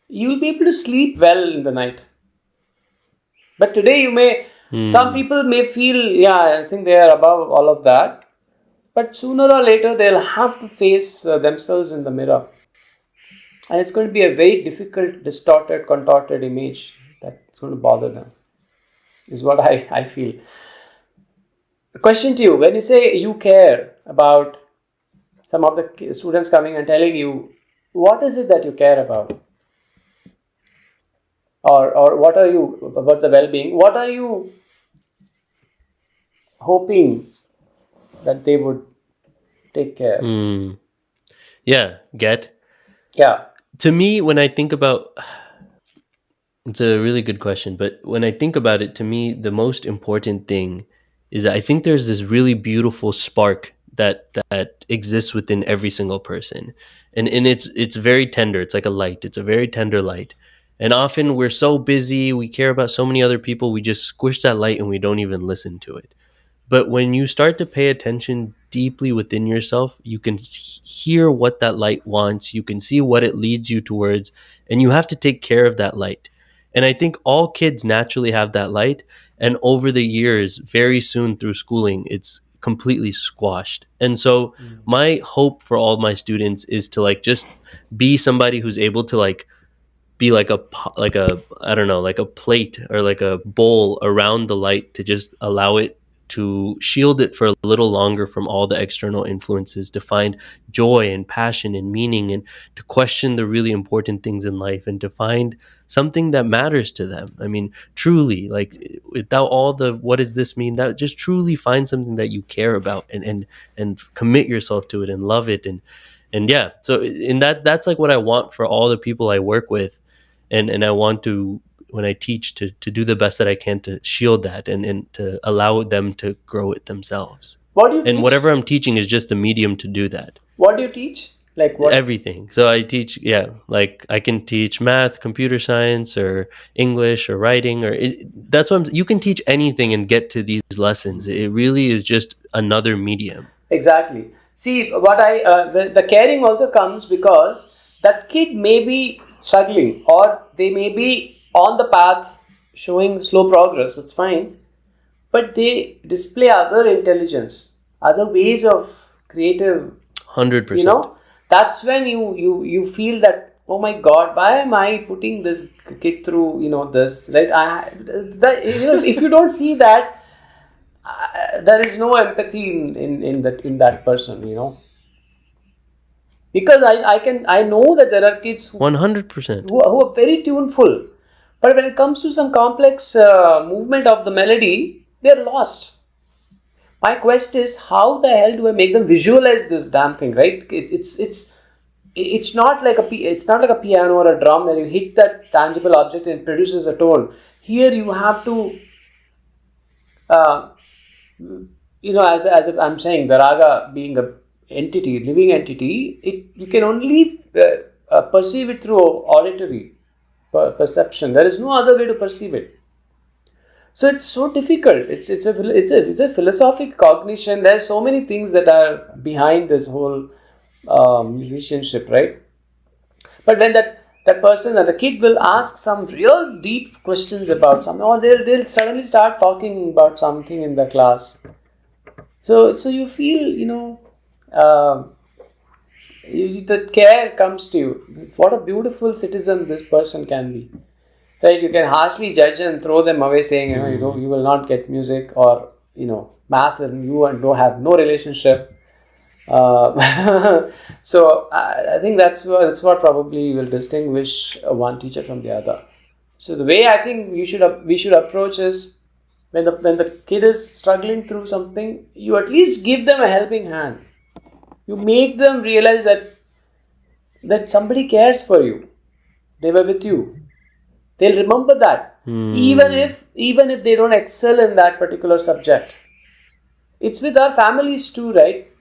you'll be able to sleep well in the night. But today some Hmm. people may feel, yeah, I think they are above all of that. But sooner or later, they'll have to face themselves in the mirror. And it's going to be a very difficult, distorted, contorted image that's going to bother them, is what I feel. The question to you, when you say you care about some of the students coming and telling you, what is it that you care about? Or what are you, about the well-being, what are you hoping that they would take care? Hmm. Yeah, get. Yeah. To me, when I think about, it's a really good question, but when I think about it, to me, the most important thing is that I think there's this really beautiful spark that exists within every single person. And it's very tender. It's like a light. It's a very tender light. And often we're so busy, we care about so many other people, we just squish that light and we don't even listen to it. But when you start to pay attention deeply within yourself, you can hear what that light wants, you can see what it leads you towards, and you have to take care of that light. And I think all kids naturally have that light. And over the years, very soon through schooling, it's completely squashed. And so, my hope for all my students is to like just be somebody who's able to like be like like a, I don't know, like a plate or like a bowl around the light to just allow it to shield it for a little longer from all the external influences, to find joy and passion and meaning, and to question the really important things in life, and to find something that matters to them. I mean, truly, like, without all the what does this mean, that just truly find something that you care about, and commit yourself to it and love it. And yeah, so in that's like what I want for all the people I work with. And I want to, when I teach, to do the best that I can to shield that, and to allow them to grow it themselves. What do you And teach? whatever I'm teaching is just a medium to do that. What do you teach? Like what? Everything. So I teach, yeah, like I can teach math, computer science, or English, or writing, or that's what you can teach anything and get to these lessons. It really is just another medium. Exactly. See, what the caring also comes because that kid may be struggling, or they may be on the path showing slow progress. That's fine, but they display other intelligence, other ways of creative. 100%. That's when you feel that, oh my god, why am I putting this kid through this, right? If you don't see that, there is no empathy in that person, because I know that there are kids who, 100%. who are very tuneful, but when it comes to some complex movement of the melody, they're lost. My quest is, how the hell do I make them visualize this damn thing, right? It's not like it's not like a piano or a drum where you hit that tangible object and it produces a tone. Here you have to, uh, as I'm saying, the raga being a entity, living entity, you can only perceive it through auditory perception. There is no other way to perceive it. So it's so difficult. It's a philosophic cognition. There's so many things that are behind this whole musicianship, right? But when that person, that the kid will ask some real deep questions about something, or they'll suddenly start talking about something in the class. So you feel, uh, the care comes to you. What a beautiful citizen this person can be. Right, you can harshly judge and throw them away, saying, you will not get music, or math, and you and don't have no relationship. So I think that's what probably will distinguish one teacher from the other. So the way I think we should approach is, when the kid is struggling through something, you at least give them a helping hand. You make them realize that somebody cares for you. They were with you. They'll remember that, even if they don't excel in that particular subject. It's with our families too, right?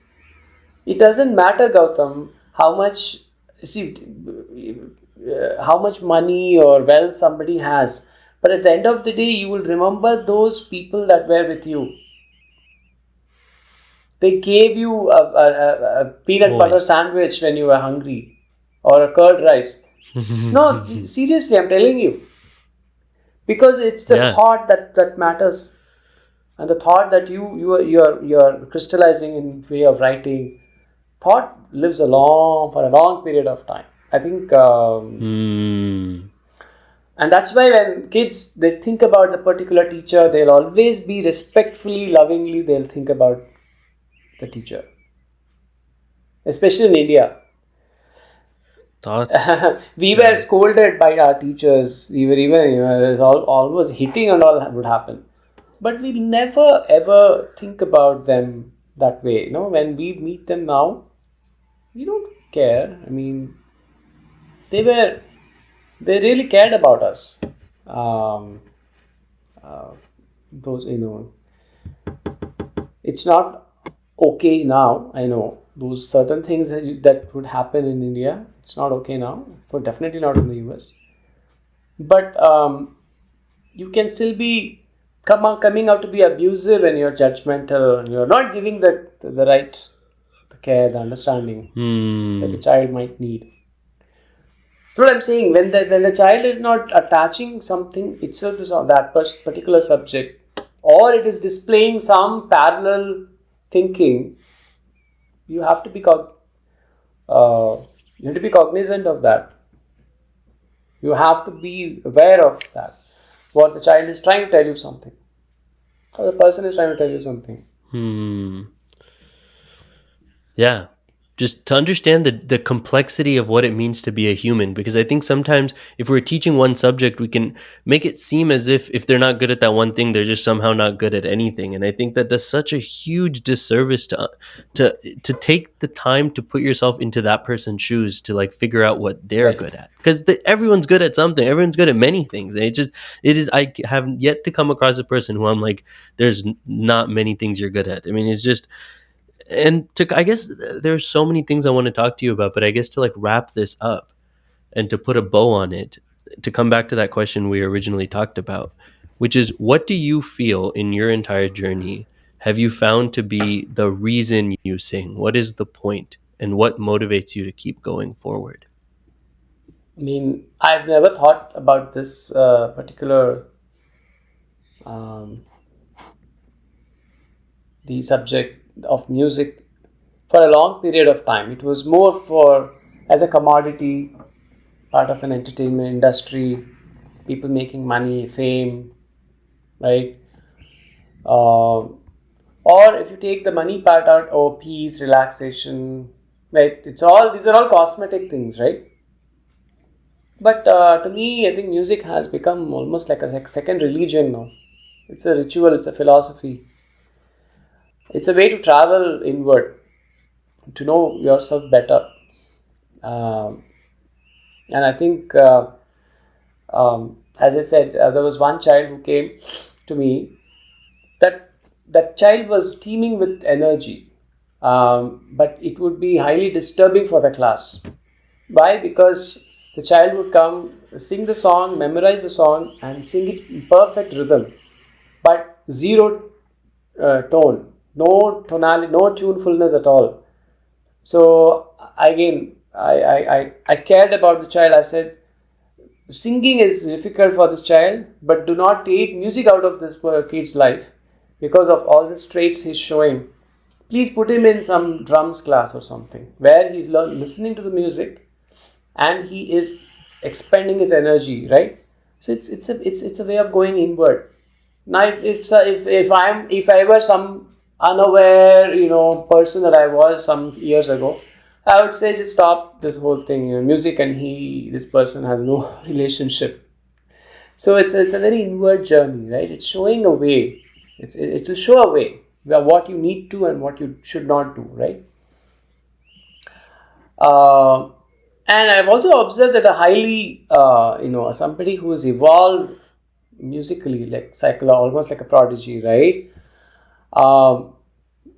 It doesn't matter, Gautam, how much see how much money or wealth somebody has, but at the end of the day, you will remember those people that were with you. They gave you a peanut butter Boy. sandwich when you were hungry, or a curd rice. No, seriously, I'm telling you, because it's the Yeah. thought that matters, and the thought that you're crystallizing in way of writing. Thought lives for a long period of time, I think. Mm. And that's why when kids, they think about the particular teacher, they'll always be respectfully, lovingly, they'll think about the teacher, especially in India. Thoughts? We were Yeah. scolded by our teachers. We were even, there's almost hitting and all would happen. But we never ever think about them that way. When we meet them now, we don't care. I mean, they were, they really cared about us. Um, uh, those, it's not okay now. I know those certain things that would happen in India. It's not okay now. For definitely not in the US. But you can still be coming out to be abusive, and you're judgmental, and you're not giving the right, the care, the understanding that the Mm. child might need. So what I'm saying, when the child is not attaching something itself to that particular subject, or it is displaying some parallel thinking, you have to be uh, you have to be cognizant of that. You have to be aware of that. What the child is trying to tell you something, or the person is trying to tell you something. Hmm. Yeah. Just to understand the complexity of what it means to be a human. Because I think sometimes if we're teaching one subject, we can make it seem as if they're not good at that one thing, they're just somehow not good at anything. And I think that does such a huge disservice to take the time to put yourself into that person's shoes to like figure out what they're Right. good at. Because everyone's good at something. Everyone's good at many things. And it is, I have yet to come across a person who I'm like, there's not many things you're good at. I mean, it's just, and to, I guess there's so many things I want to talk to you about, but I guess to like wrap this up and to put a bow on it, to come back to that question we originally talked about, which is, what do you feel in your entire journey have you found to be the reason you sing? What is the point, and what motivates you to keep going forward? I mean, I've never thought about this particular um, the subject of music for a long period of time. It was more for as a commodity, part of an entertainment industry, people making money, fame, right? Or if you take the money part out, oh, peace, relaxation, right? It's all these are all cosmetic things, right? But to me, I think music has become almost like a second religion now. It's a ritual, it's a philosophy, it's a way to travel inward, to know yourself better. Um, and I think, as I said, there was one child who came to me. That child was teeming with energy, but it would be highly disturbing for the class. Why? Because the child would come, sing the song, memorize the song, and sing it in perfect rhythm, but zero tone, no tonality, no tunefulness at all. So again, I cared about the child. I said, singing is difficult for this child, but do not take music out of this kid's life because of all the traits he's showing. Please put him in some drums class or something where he's listening to the music and he is expending his energy, right? So it's a way of going inward. Now, if I were some unaware, person that I was some years ago, I would say just stop this whole thing. Music and this person has no relationship. So it's a very inward journey, right? It's showing a way. It will show a way where what you need to and what you should not do, right? Uh, and I've also observed that a highly, somebody who is evolved musically, like almost like a prodigy, right? Um,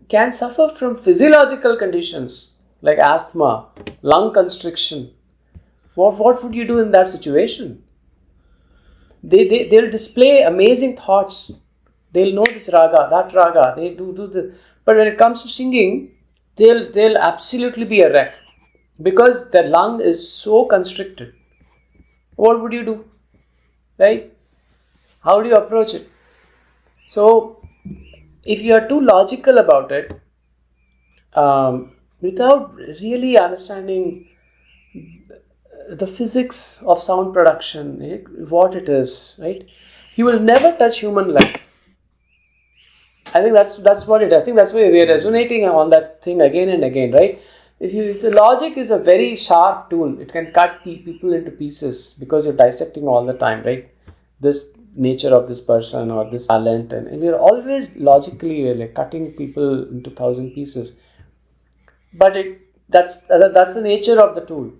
can suffer from physiological conditions like asthma, lung constriction. What would you do in that situation? They'll display amazing thoughts. They'll know this raga, that raga. They do the. But when it comes to singing, they'll absolutely be a wreck because their lung is so constricted. What would you do, right? How do you approach it? So, if you are too logical about it, without really understanding the physics of sound production, what it is, right? You will never touch human life. I think that's what it is. I think that's why we're resonating on that thing again and again, right? If the logic is a very sharp tool, it can cut people into pieces because you're dissecting all the time, right? This nature of this person or this talent, and we're always logically we're like cutting people into thousand pieces. But that's the nature of the tool.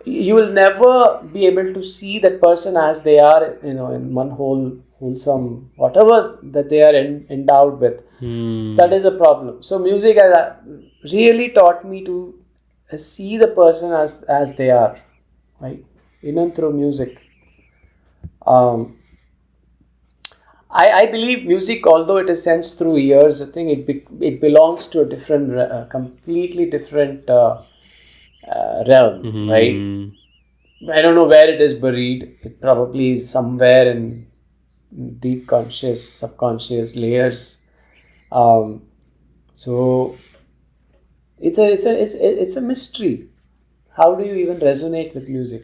You will never be able to see that person as they are, in one wholesome whatever that they are endowed with. That is a problem. So music has really taught me to see the person as they are, right? In and through music. I believe music, although it is sensed through ears, I think it belongs to a different, completely different realm, right? I don't know where it is buried. It probably is somewhere in deep conscious, subconscious layers. So it's a mystery. How do you even resonate with music,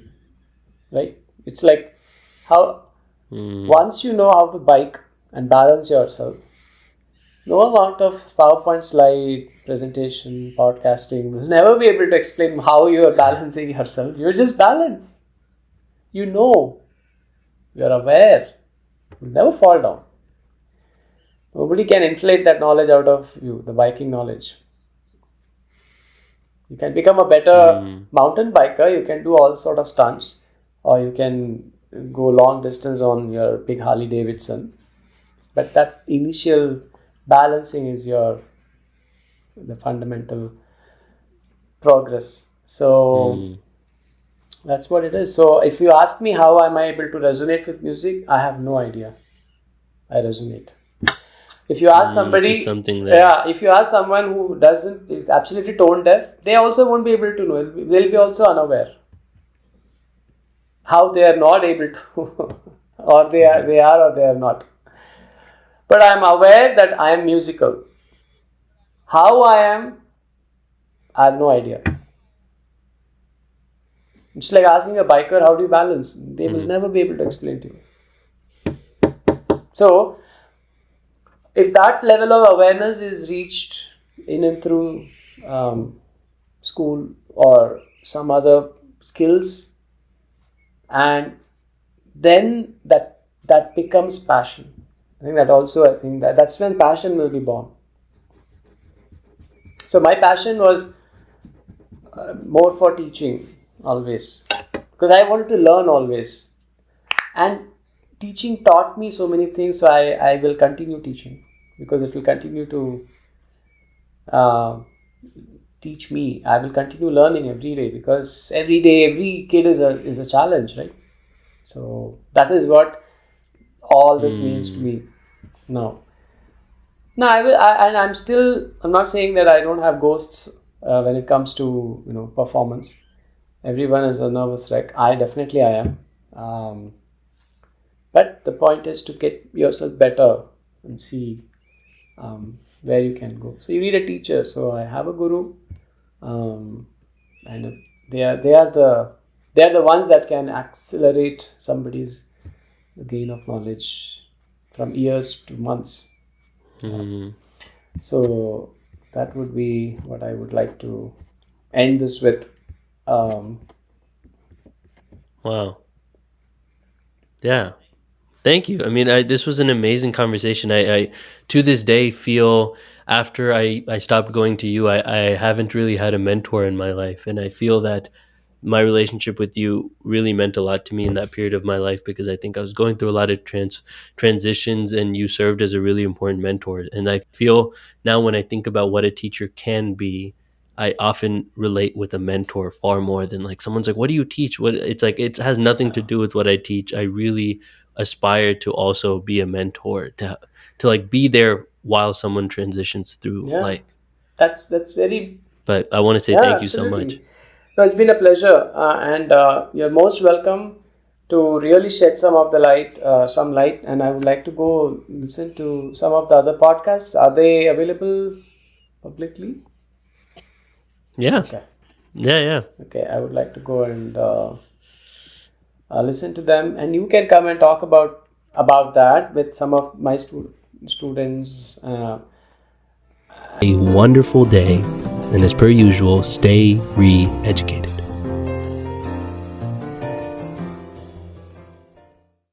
right? It's like how once you know how to bike and balance yourself, no amount of PowerPoint slide, presentation, podcasting will never be able to explain how you are balancing yourself. You're just balance. You know. You're aware. You'll never fall down. Nobody can inflate that knowledge out of you, the biking knowledge. You can become a better mountain biker. You can do all sort of stunts, or you can go long distance on your big Harley Davidson. But that initial balancing is the fundamental progress. So that's what it is. So if you ask me how am I able to resonate with music, I have no idea. I resonate. If you ask somebody, if you ask someone who is absolutely tone deaf, they also won't be able to know. They'll be also unaware. how they are not able to, or they are or they are not. But I am aware that I am musical. How I am, I have no idea. It's like asking a biker how do you balance. They will never be able to explain to you. So, if that level of awareness is reached in and through school or some other skills, and then that becomes passion. I think that's when passion will be born. So my passion was more for teaching always, because I wanted to learn always, and teaching taught me so many things. So I will continue teaching, because it will continue to uh, teach me. I will continue learning every day, because every day every kid is a challenge, right? So that is what all this means to me now. No, I will, and I'm still. I'm not saying that I don't have ghosts when it comes to performance. Everyone is a nervous wreck. I am. But the point is to get yourself better and see where you can go. So you need a teacher. So I have a guru, and they are the ones that can accelerate somebody's gain of knowledge from years to months. So that would be what I would like to end this with. Wow. Yeah. Thank you. I mean, this was an amazing conversation. I to this day feel, after I stopped going to you, I haven't really had a mentor in my life. And I feel that my relationship with you really meant a lot to me in that period of my life, because I think I was going through a lot of transitions, and you served as a really important mentor. And I feel now, when I think about what a teacher can be, I often relate with a mentor far more than, like, someone's like, what do you teach? What It's like, it has nothing to do with what I teach. I really aspire to also be a mentor, to like be there while someone transitions through Yeah, life. that's very. But I want to say Yeah, thank you so much. absolutely. No, it's been a pleasure, and you're most welcome to really shed some light. And I would like to go listen to some of the other podcasts. Are they available publicly? Yeah. Okay, Yeah. okay. I would like to go and listen to them, and you can come and talk about that with some of my students. A wonderful day, and as per usual, stay re-educated.